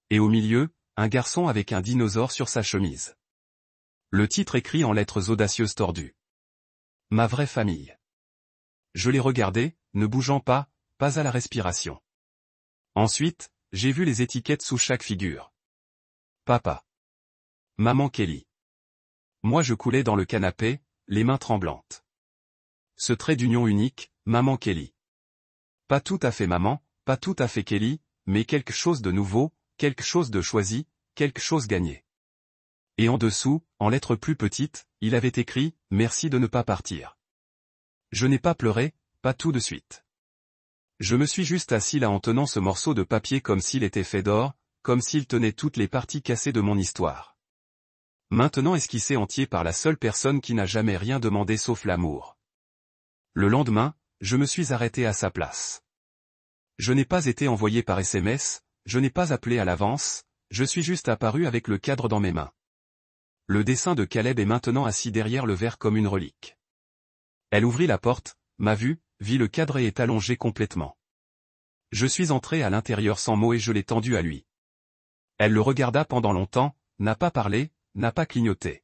Et au milieu, un garçon avec un dinosaure sur sa chemise. Le titre écrit en lettres audacieuses tordues. Ma vraie famille. Je l'ai regardé, ne bougeant pas, pas à la respiration. Ensuite, j'ai vu les étiquettes sous chaque figure. Papa. Maman Kelly. Moi je coulais dans le canapé, les mains tremblantes. Ce trait d'union unique, maman Kelly. Pas tout à fait maman, pas tout à fait Kelly, mais quelque chose de nouveau, quelque chose de choisi, quelque chose gagné. Et en dessous, en lettres plus petites, il avait écrit « Merci de ne pas partir ». Je n'ai pas pleuré, pas tout de suite. Je me suis juste assis là en tenant ce morceau de papier comme s'il était fait d'or, comme s'il tenait toutes les parties cassées de mon histoire. Maintenant esquissé entier par la seule personne qui n'a jamais rien demandé sauf l'amour. Le lendemain, je me suis arrêté à sa place. Je n'ai pas été envoyé par SMS, je n'ai pas appelé à l'avance, je suis juste apparu avec le cadre dans mes mains. Le dessin de Caleb est maintenant assis derrière le verre comme une relique. Elle ouvrit la porte, m'a vu, vit le cadre et est allongé complètement. Je suis entré à l'intérieur sans mot et je l'ai tendu à lui. Elle le regarda pendant longtemps, n'a pas parlé, n'a pas clignoté.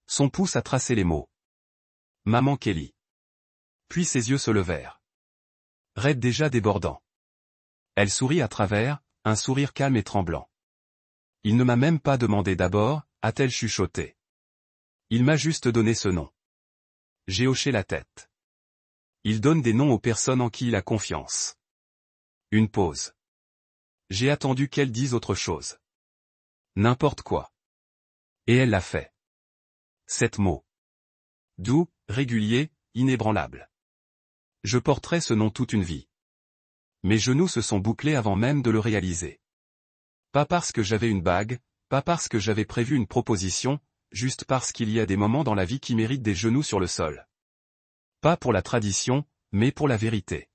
Son pouce a tracé les mots. Maman Kelly. Puis ses yeux se levèrent. Raides déjà débordants. Elle sourit à travers, un sourire calme et tremblant. Il ne m'a même pas demandé d'abord, a-t-elle chuchoté. Il m'a juste donné ce nom. J'ai hoché la tête. Il donne des noms aux personnes en qui il a confiance. Une pause. J'ai attendu qu'elle dise autre chose. N'importe quoi. Et elle l'a fait. 7 mots. Doux, régulier, inébranlable. Je porterai ce nom toute une vie. Mes genoux se sont bouclés avant même de le réaliser. Pas parce que j'avais une bague, pas parce que j'avais prévu une proposition, juste parce qu'il y a des moments dans la vie qui méritent des genoux sur le sol. Pas pour la tradition, mais pour la vérité.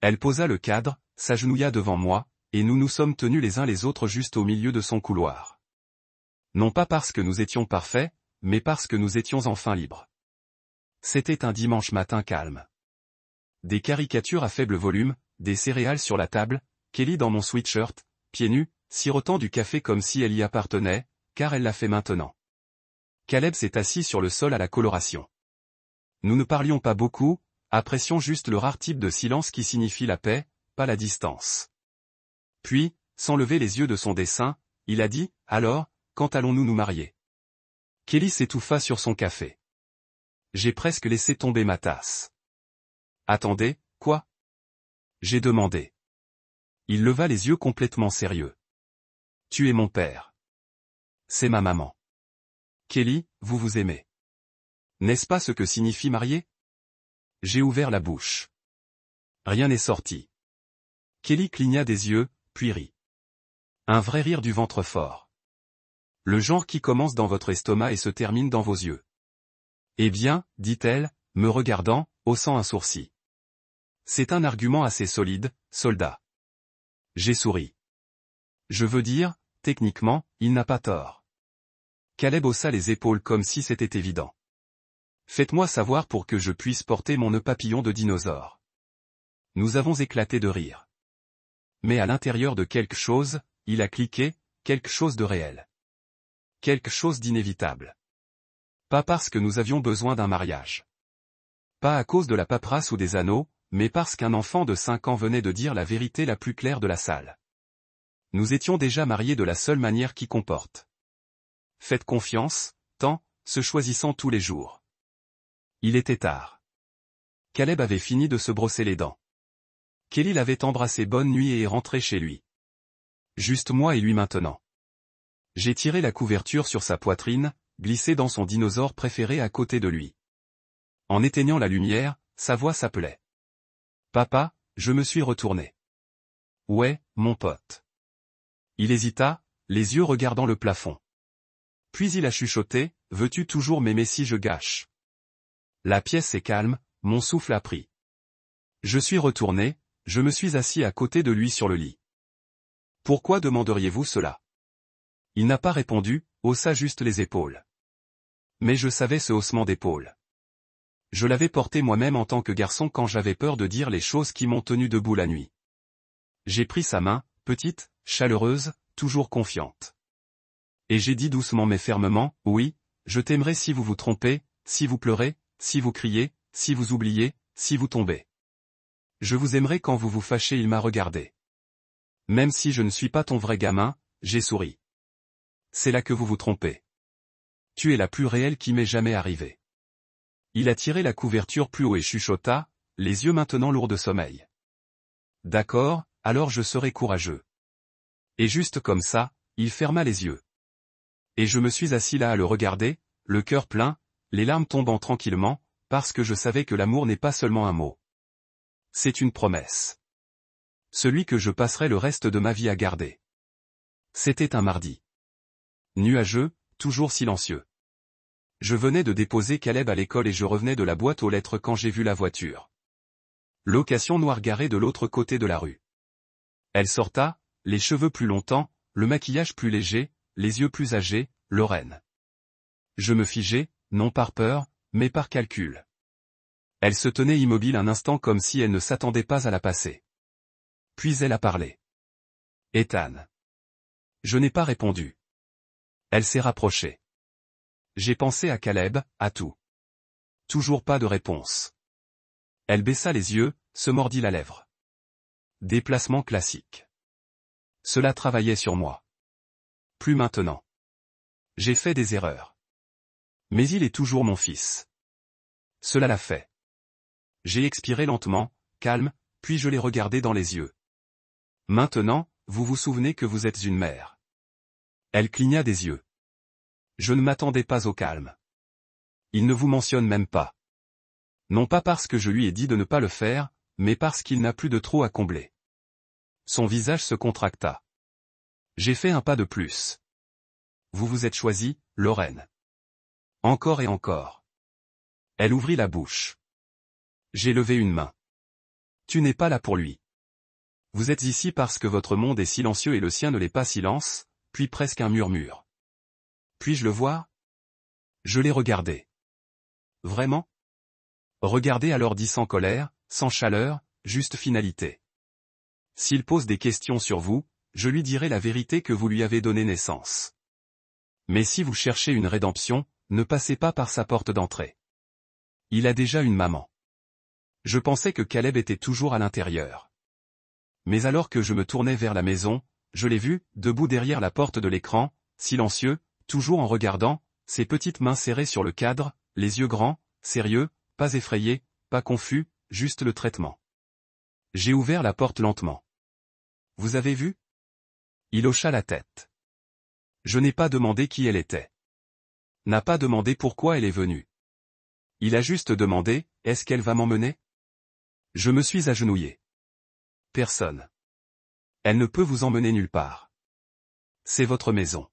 Elle posa le cadre, s'agenouilla devant moi, et nous nous sommes tenus les uns les autres juste au milieu de son couloir. Non pas parce que nous étions parfaits, mais parce que nous étions enfin libres. C'était un dimanche matin calme. Des caricatures à faible volume, des céréales sur la table, Kelly dans mon sweatshirt, pieds nus, sirotant du café comme si elle y appartenait, car elle l'a fait maintenant. Caleb s'est assis sur le sol à la coloration. Nous ne parlions pas beaucoup, apprécions juste le rare type de silence qui signifie la paix, pas la distance. Puis, sans lever les yeux de son dessin, il a dit, « Alors, quand allons-nous nous marier ?» Kelly s'étouffa sur son café. J'ai presque laissé tomber ma tasse. Attendez, quoi? J'ai demandé. Il leva les yeux complètement sérieux. Tu es mon père. C'est ma maman. Kelly, vous vous aimez. N'est-ce pas ce que signifie marier? J'ai ouvert la bouche. Rien n'est sorti. Kelly cligna des yeux, puis rit. Un vrai rire du ventre fort. Le genre qui commence dans votre estomac et se termine dans vos yeux. Eh bien, dit-elle, me regardant, haussant un sourcil. C'est un argument assez solide, soldat. J'ai souri. Je veux dire, techniquement, il n'a pas tort. Caleb haussa les épaules comme si c'était évident. Faites-moi savoir pour que je puisse porter mon nœud papillon de dinosaure. Nous avons éclaté de rire. Mais à l'intérieur de quelque chose, il a cliqué, quelque chose de réel. Quelque chose d'inévitable. Pas parce que nous avions besoin d'un mariage. Pas à cause de la paperasse ou des anneaux, mais parce qu'un enfant de 5 ans venait de dire la vérité la plus claire de la salle. Nous étions déjà mariés de la seule manière qui comporte. Faites confiance, tant, se choisissant tous les jours. Il était tard. Caleb avait fini de se brosser les dents. Kelly l'avait embrassé bonne nuit et est rentré chez lui. Juste moi et lui maintenant. J'ai tiré la couverture sur sa poitrine, glissé dans son dinosaure préféré à côté de lui. En éteignant la lumière, sa voix s'appelait. Papa, je me suis retourné. Ouais, mon pote. Il hésita, les yeux regardant le plafond. Puis il a chuchoté, veux-tu toujours m'aimer si je gâche? La pièce est calme, mon souffle a pris. Je suis retourné, je me suis assis à côté de lui sur le lit. Pourquoi demanderiez-vous cela? Il n'a pas répondu, haussa juste les épaules. Mais je savais ce haussement d'épaules. Je l'avais porté moi-même en tant que garçon quand j'avais peur de dire les choses qui m'ont tenu debout la nuit. J'ai pris sa main, petite, chaleureuse, toujours confiante. Et j'ai dit doucement mais fermement, oui, je t'aimerai si vous vous trompez, si vous pleurez, si vous criez, si vous oubliez, si vous tombez. Je vous aimerai quand vous vous fâchez. Il m'a regardé. Même si je ne suis pas ton vrai gamin, j'ai souri. C'est là que vous vous trompez. Tu es la plus réelle qui m'est jamais arrivée. Il a tiré la couverture plus haut et chuchota, les yeux maintenant lourds de sommeil. D'accord, alors je serai courageux. Et juste comme ça, il ferma les yeux. Et je me suis assis là à le regarder, le cœur plein, les larmes tombant tranquillement, parce que je savais que l'amour n'est pas seulement un mot. C'est une promesse. Celui que je passerai le reste de ma vie à garder. C'était un mardi. Nuageux, toujours silencieux. Je venais de déposer Caleb à l'école et je revenais de la boîte aux lettres quand j'ai vu la voiture. Location noire garée de l'autre côté de la rue. Elle sorta, les cheveux plus longtemps, le maquillage plus léger, les yeux plus âgés, Lorraine. Je me figeai, non par peur, mais par calcul. Elle se tenait immobile un instant comme si elle ne s'attendait pas à la passer. Puis elle a parlé. Ethan. Je n'ai pas répondu. Elle s'est rapprochée. J'ai pensé à Caleb, à tout. Toujours pas de réponse. Elle baissa les yeux, se mordit la lèvre. Déplacement classique. Cela travaillait sur moi. Plus maintenant. J'ai fait des erreurs. Mais il est toujours mon fils. Cela l'a fait. J'ai expiré lentement, calme, puis je l'ai regardé dans les yeux. Maintenant, vous vous souvenez que vous êtes une mère. Elle cligna des yeux. Je ne m'attendais pas au calme. Il ne vous mentionne même pas. Non pas parce que je lui ai dit de ne pas le faire, mais parce qu'il n'a plus de trou à combler. Son visage se contracta. J'ai fait un pas de plus. Vous vous êtes choisi, Lorraine. Encore et encore. Elle ouvrit la bouche. J'ai levé une main. Tu n'es pas là pour lui. Vous êtes ici parce que votre monde est silencieux et le sien ne l'est pas. Silence, puis presque un murmure. Puis-je le voir? Je l'ai regardé. Vraiment? Regardez alors, dit sans colère, sans chaleur, juste finalité. S'il pose des questions sur vous, je lui dirai la vérité que vous lui avez donné naissance. Mais si vous cherchez une rédemption, ne passez pas par sa porte d'entrée. Il a déjà une maman. Je pensais que Caleb était toujours à l'intérieur. Mais alors que je me tournais vers la maison, je l'ai vu, debout derrière la porte de l'écran, silencieux, toujours en regardant, ses petites mains serrées sur le cadre, les yeux grands, sérieux, pas effrayé, pas confus, juste le traitement. J'ai ouvert la porte lentement. « Vous avez vu ?» Il hocha la tête. Je n'ai pas demandé qui elle était. N'a pas demandé pourquoi elle est venue. Il a juste demandé, « Est-ce qu'elle va m'emmener ?» Je me suis agenouillé. Personne. Elle ne peut vous emmener nulle part. C'est votre maison.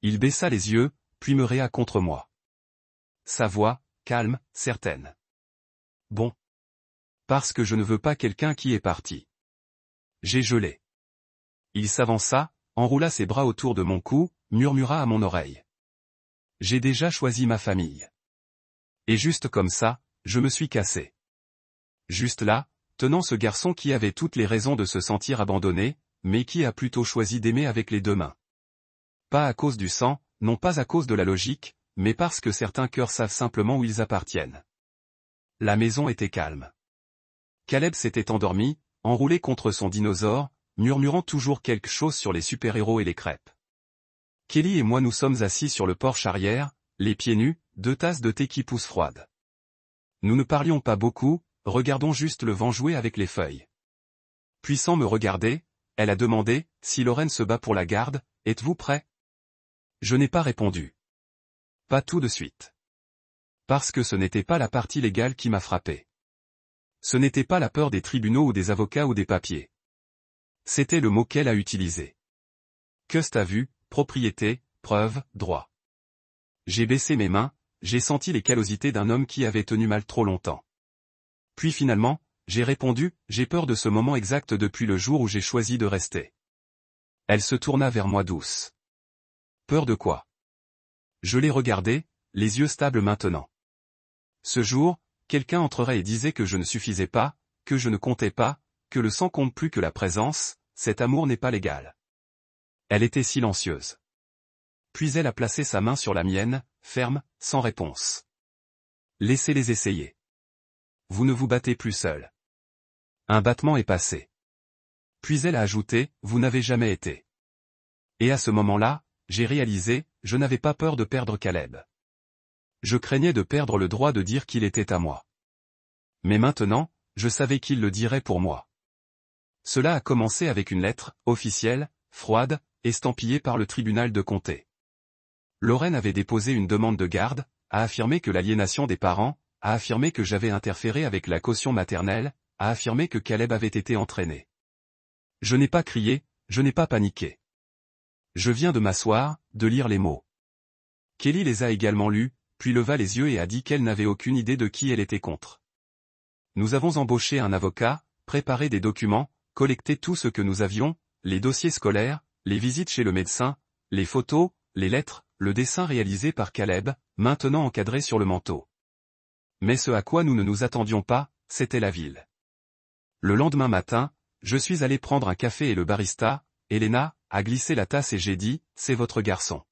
Il baissa les yeux, puis me réa contre moi. Sa voix, calme, certaine. Bon. Parce que je ne veux pas quelqu'un qui est parti. J'ai gelé. Il s'avança, enroula ses bras autour de mon cou, murmura à mon oreille. J'ai déjà choisi ma famille. Et juste comme ça, je me suis cassé. Juste là, tenant ce garçon qui avait toutes les raisons de se sentir abandonné, mais qui a plutôt choisi d'aimer avec les deux mains. Pas à cause du sang, non pas à cause de la logique, mais parce que certains cœurs savent simplement où ils appartiennent. La maison était calme. Caleb s'était endormi, enroulé contre son dinosaure, murmurant toujours quelque chose sur les super-héros et les crêpes. Kelly et moi nous sommes assis sur le porche arrière, les pieds nus, 2 tasses de thé qui poussent froides. Nous ne parlions pas beaucoup, regardons juste le vent jouer avec les feuilles. Puis sans me regarder, elle a demandé, si Lorraine se bat pour la garde, êtes-vous prêt? Je n'ai pas répondu. Pas tout de suite. Parce que ce n'était pas la partie légale qui m'a frappé. Ce n'était pas la peur des tribunaux ou des avocats ou des papiers. C'était le mot qu'elle a utilisé. Que t'as vu, propriété, preuve, droit. J'ai baissé mes mains, j'ai senti les callosités d'un homme qui avait tenu mal trop longtemps. Puis finalement, j'ai répondu, j'ai peur de ce moment exact depuis le jour où j'ai choisi de rester. Elle se tourna vers moi douce. Peur de quoi? Je l'ai regardée, les yeux stables maintenant. Ce jour, quelqu'un entrerait et disait que je ne suffisais pas, que je ne comptais pas, que le sang compte plus que la présence, cet amour n'est pas légal. Elle était silencieuse. Puis elle a placé sa main sur la mienne, ferme, sans réponse. Laissez-les essayer. Vous ne vous battez plus seul. Un battement est passé. Puis elle a ajouté, vous n'avez jamais été. Et à ce moment-là, j'ai réalisé, je n'avais pas peur de perdre Caleb. Je craignais de perdre le droit de dire qu'il était à moi. Mais maintenant, je savais qu'il le dirait pour moi. Cela a commencé avec une lettre, officielle, froide, estampillée par le tribunal de comté. Lorraine avait déposé une demande de garde, a affirmé que l'aliénation des parents, a affirmé que j'avais interféré avec la caution maternelle, a affirmé que Caleb avait été entraîné. Je n'ai pas crié, je n'ai pas paniqué. Je viens de m'asseoir, de lire les mots. Kelly les a également lus, puis leva les yeux et a dit qu'elle n'avait aucune idée de qui elle était contre. Nous avons embauché un avocat, préparé des documents, collecté tout ce que nous avions, les dossiers scolaires, les visites chez le médecin, les photos, les lettres, le dessin réalisé par Caleb, maintenant encadré sur le manteau. Mais ce à quoi nous ne nous attendions pas, c'était la ville. Le lendemain matin, je suis allé prendre un café et le barista, Elena, a glissé la tasse et j'ai dit, c'est votre garçon.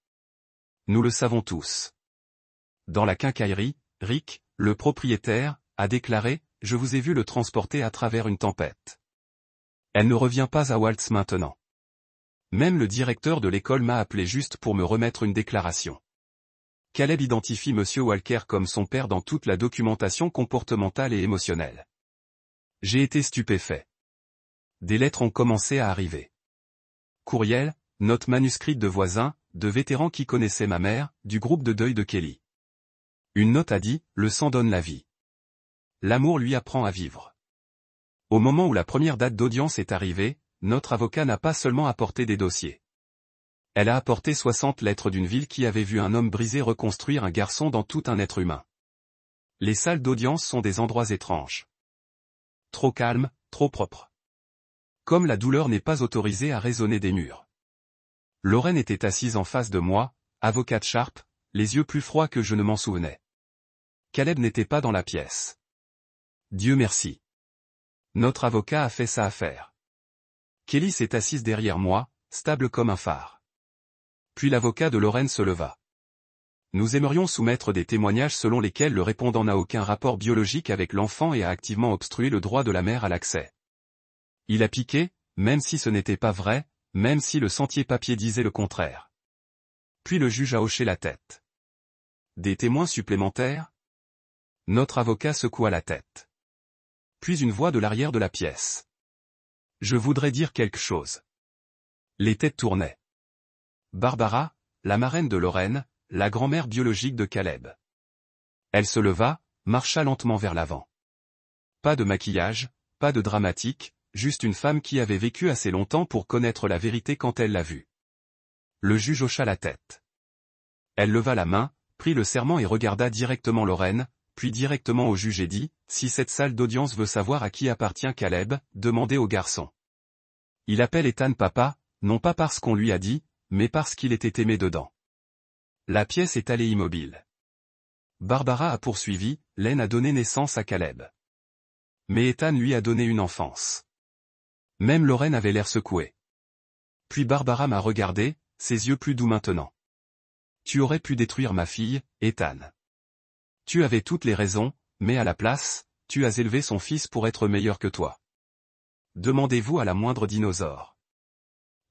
Nous le savons tous. Dans la quincaillerie, Rick, le propriétaire, a déclaré, je vous ai vu le transporter à travers une tempête. Elle ne revient pas à Waltz maintenant. Même le directeur de l'école m'a appelé juste pour me remettre une déclaration. Caleb identifie Monsieur Walker comme son père dans toute la documentation comportementale et émotionnelle. J'ai été stupéfait. Des lettres ont commencé à arriver. Courriel, notes manuscrites de voisins, de vétérans qui connaissaient ma mère, du groupe de deuil de Kelly. Une note a dit, le sang donne la vie. L'amour lui apprend à vivre. Au moment où la première date d'audience est arrivée, notre avocat n'a pas seulement apporté des dossiers. Elle a apporté 60 lettres d'une ville qui avait vu un homme brisé reconstruire un garçon dans tout un être humain. Les salles d'audience sont des endroits étranges. Trop calmes, trop propres. Comme la douleur n'est pas autorisée à résonner des murs. Lorraine était assise en face de moi, avocate sharp, les yeux plus froids que je ne m'en souvenais. Caleb n'était pas dans la pièce. Dieu merci. Notre avocat a fait sa affaire. Kelly s'est assise derrière moi, stable comme un phare. Puis l'avocat de Lorraine se leva. Nous aimerions soumettre des témoignages selon lesquels le répondant n'a aucun rapport biologique avec l'enfant et a activement obstrué le droit de la mère à l'accès. Il a piqué, même si ce n'était pas vrai, même si le sentier papier disait le contraire. Puis le juge a hoché la tête. Des témoins supplémentaires? Notre avocat secoua la tête. Puis une voix de l'arrière de la pièce. Je voudrais dire quelque chose. Les têtes tournaient. Barbara, la marraine de Lorraine, la grand-mère biologique de Caleb. Elle se leva, marcha lentement vers l'avant. Pas de maquillage, pas de dramatique, juste une femme qui avait vécu assez longtemps pour connaître la vérité quand elle l'a vue. Le juge hocha la tête. Elle leva la main, prit le serment et regarda directement Lorraine, puis directement au juge et dit, « Si cette salle d'audience veut savoir à qui appartient Caleb, demandez au garçon. Il appelle Ethan papa, non pas parce qu'on lui a dit, mais parce qu'il était aimé dedans. » La pièce est allée immobile. Barbara a poursuivi, Len a donné naissance à Caleb. Mais Ethan lui a donné une enfance. Même Lorraine avait l'air secouée. Puis Barbara m'a regardé, ses yeux plus doux maintenant. Tu aurais pu détruire ma fille, Ethan. Tu avais toutes les raisons, mais à la place, tu as élevé son fils pour être meilleur que toi. Demandez-vous à la moindre dinosaure.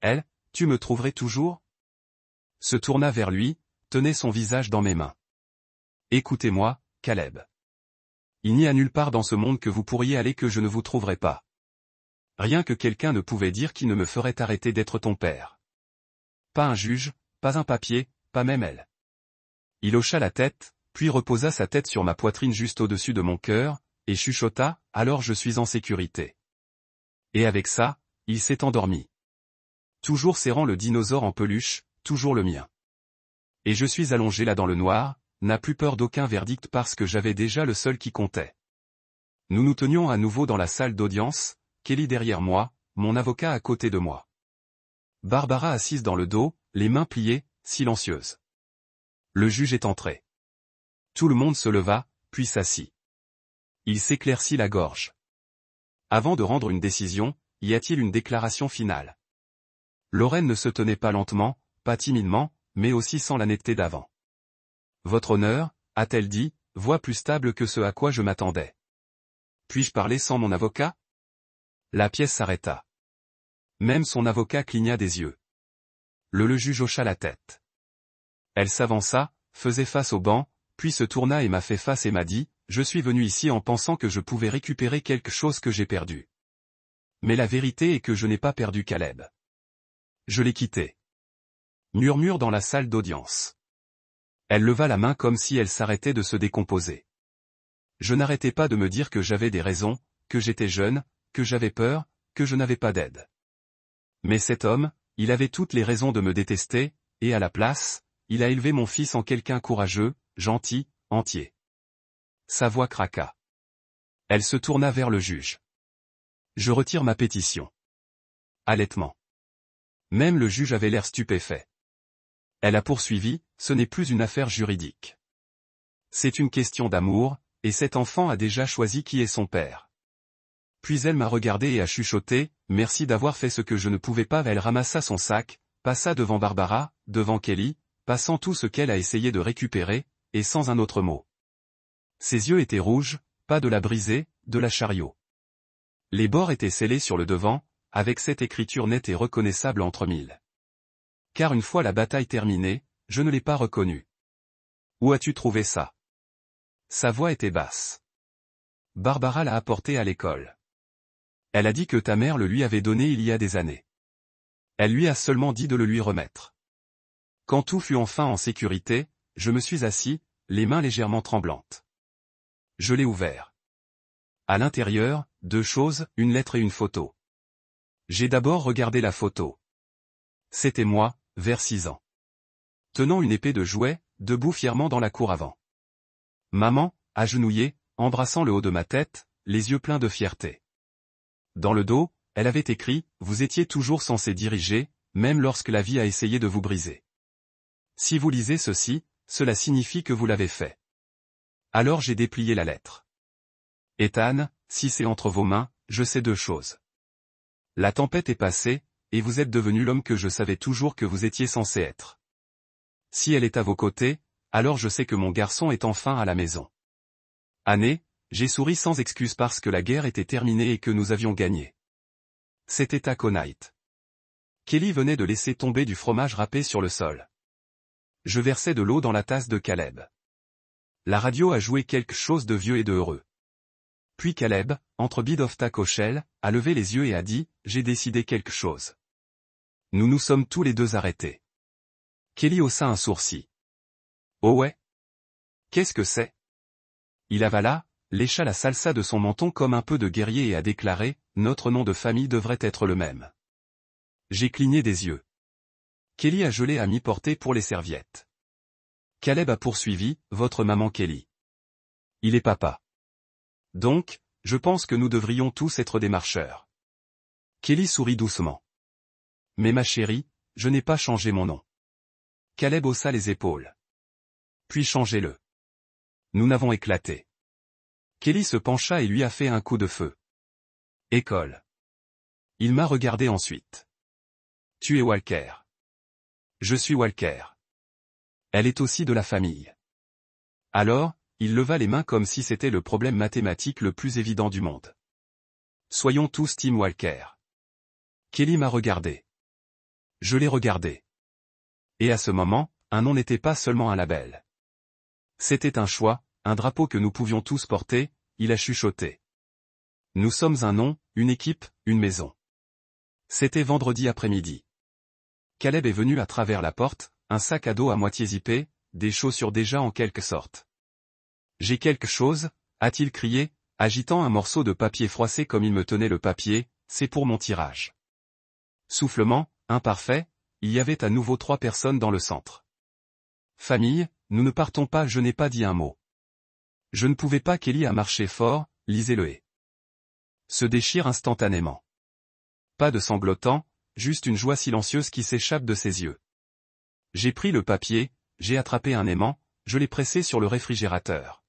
Elle, tu me trouverais toujours? Se tourna vers lui, tenait son visage dans mes mains. Écoutez-moi, Caleb. Il n'y a nulle part dans ce monde que vous pourriez aller que je ne vous trouverai pas. Rien que quelqu'un ne pouvait dire qui ne me ferait arrêter d'être ton père. Pas un juge, pas un papier, pas même elle. Il hocha la tête, puis reposa sa tête sur ma poitrine juste au-dessus de mon cœur, et chuchota, alors je suis en sécurité. Et avec ça, il s'est endormi. Toujours serrant le dinosaure en peluche, toujours le mien. Et je suis allongé là dans le noir, n'a plus peur d'aucun verdict parce que j'avais déjà le seul qui comptait. Nous nous tenions à nouveau dans la salle d'audience, Kelly derrière moi, mon avocat à côté de moi. Barbara assise dans le dos, les mains pliées, silencieuse. Le juge est entré. Tout le monde se leva, puis s'assit. Il s'éclaircit la gorge. Avant de rendre une décision, y a-t-il une déclaration finale? Lorraine ne se tenait pas lentement, pas timidement, mais aussi sans la netteté d'avant. Votre honneur, a-t-elle dit, voix plus stable que ce à quoi je m'attendais. Puis-je parler sans mon avocat? La pièce s'arrêta. Même son avocat cligna des yeux. Le juge hocha la tête. Elle s'avança, faisait face au banc, puis se tourna et m'a fait face et m'a dit, je suis venu ici en pensant que je pouvais récupérer quelque chose que j'ai perdu. Mais la vérité est que je n'ai pas perdu Caleb. Je l'ai quitté. Murmure dans la salle d'audience. Elle leva la main comme si elle s'arrêtait de se décomposer. Je n'arrêtais pas de me dire que j'avais des raisons, que j'étais jeune, que j'avais peur, que je n'avais pas d'aide. Mais cet homme, il avait toutes les raisons de me détester, et à la place, il a élevé mon fils en quelqu'un courageux, gentil, entier. Sa voix craqua. Elle se tourna vers le juge. Je retire ma pétition. Halètement. Même le juge avait l'air stupéfait. Elle a poursuivi, ce n'est plus une affaire juridique. C'est une question d'amour, et cet enfant a déjà choisi qui est son père. Puis elle m'a regardé et a chuchoté, merci d'avoir fait ce que je ne pouvais pas. Elle ramassa son sac, passa devant Barbara, devant Kelly, passant tout ce qu'elle a essayé de récupérer, et sans un autre mot. Ses yeux étaient rouges, pas de la brisée, de la chariot. Les bords étaient scellés sur le devant, avec cette écriture nette et reconnaissable entre mille. Car une fois la bataille terminée, je ne l'ai pas reconnu. Où as-tu trouvé ça? Sa voix était basse. Barbara l'a apporté à l'école. Elle a dit que ta mère le lui avait donné il y a des années. Elle lui a seulement dit de le lui remettre. Quand tout fut enfin en sécurité, je me suis assis, les mains légèrement tremblantes. Je l'ai ouvert. À l'intérieur, deux choses, une lettre et une photo. J'ai d'abord regardé la photo. C'était moi, vers 6 ans. Tenant une épée de jouet, debout fièrement dans la cour avant. Maman, agenouillée, embrassant le haut de ma tête, les yeux pleins de fierté. Dans le dos, elle avait écrit, vous étiez toujours censé diriger, même lorsque la vie a essayé de vous briser. Si vous lisez ceci, cela signifie que vous l'avez fait. Alors j'ai déplié la lettre. Ethan, si c'est entre vos mains, je sais deux choses. La tempête est passée, et vous êtes devenu l'homme que je savais toujours que vous étiez censé être. Si elle est à vos côtés, alors je sais que mon garçon est enfin à la maison. Anne, j'ai souri sans excuse parce que la guerre était terminée et que nous avions gagné. C'était Aconite. Kelly venait de laisser tomber du fromage râpé sur le sol. Je versais de l'eau dans la tasse de Caleb. La radio a joué quelque chose de vieux et de heureux. Puis Caleb, entre bid of Taco Shell, a levé les yeux et a dit, « J'ai décidé quelque chose. » Nous nous sommes tous les deux arrêtés. Kelly haussa un sourcil. « Oh ouais? Qu'est-ce que c'est ?» Il avala, lécha la salsa de son menton comme un peu de guerrier et a déclaré, « Notre nom de famille devrait être le même. » J'ai cligné des yeux. Kelly a gelé à mi-portée pour les serviettes. Caleb a poursuivi, « Votre maman Kelly. Il est papa. Donc, je pense que nous devrions tous être des marcheurs. » Kelly sourit doucement. « Mais ma chérie, je n'ai pas changé mon nom. » Caleb haussa les épaules. « Puis changez-le. » Nous n'avons éclaté. Kelly se pencha et lui a fait un coup de feu. « École. » Il m'a regardé ensuite. « Tu es Walker. » « Je suis Walker. » Elle est aussi de la famille. Alors, il leva les mains comme si c'était le problème mathématique le plus évident du monde. « Soyons tous Team Walker. » Kelly m'a regardé. Je l'ai regardé. Et à ce moment, un nom n'était pas seulement un label. C'était un choix, un drapeau que nous pouvions tous porter, il a chuchoté. Nous sommes un nom, une équipe, une maison. C'était vendredi après-midi. Caleb est venu à travers la porte, un sac à dos à moitié zippé, des chaussures déjà en quelque sorte. « J'ai quelque chose » a-t-il crié, agitant un morceau de papier froissé comme il me tenait le papier, « c'est pour mon tirage. » Soufflement, imparfait, il y avait à nouveau 3 personnes dans le centre. « Famille, nous ne partons pas, je n'ai pas dit un mot. » Je ne pouvais pas. Kelly a marché fort, lisez-le et se déchire instantanément. Pas de sanglotant, juste une joie silencieuse qui s'échappe de ses yeux. J'ai pris le papier, j'ai attrapé un aimant, je l'ai pressé sur le réfrigérateur.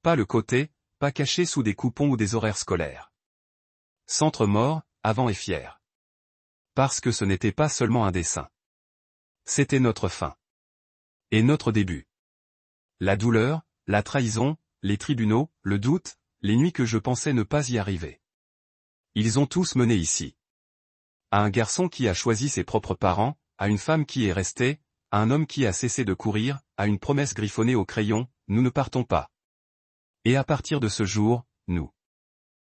Pas le côté, pas caché sous des coupons ou des horaires scolaires. Centre mort, avant et fier. Parce que ce n'était pas seulement un dessin. C'était notre fin. Et notre début. La douleur, la trahison, les tribunaux, le doute, les nuits que je pensais ne pas y arriver. Ils ont tous mené ici. À un garçon qui a choisi ses propres parents, à une femme qui est restée, à un homme qui a cessé de courir, à une promesse griffonnée au crayon, nous ne partons pas. Et à partir de ce jour, nous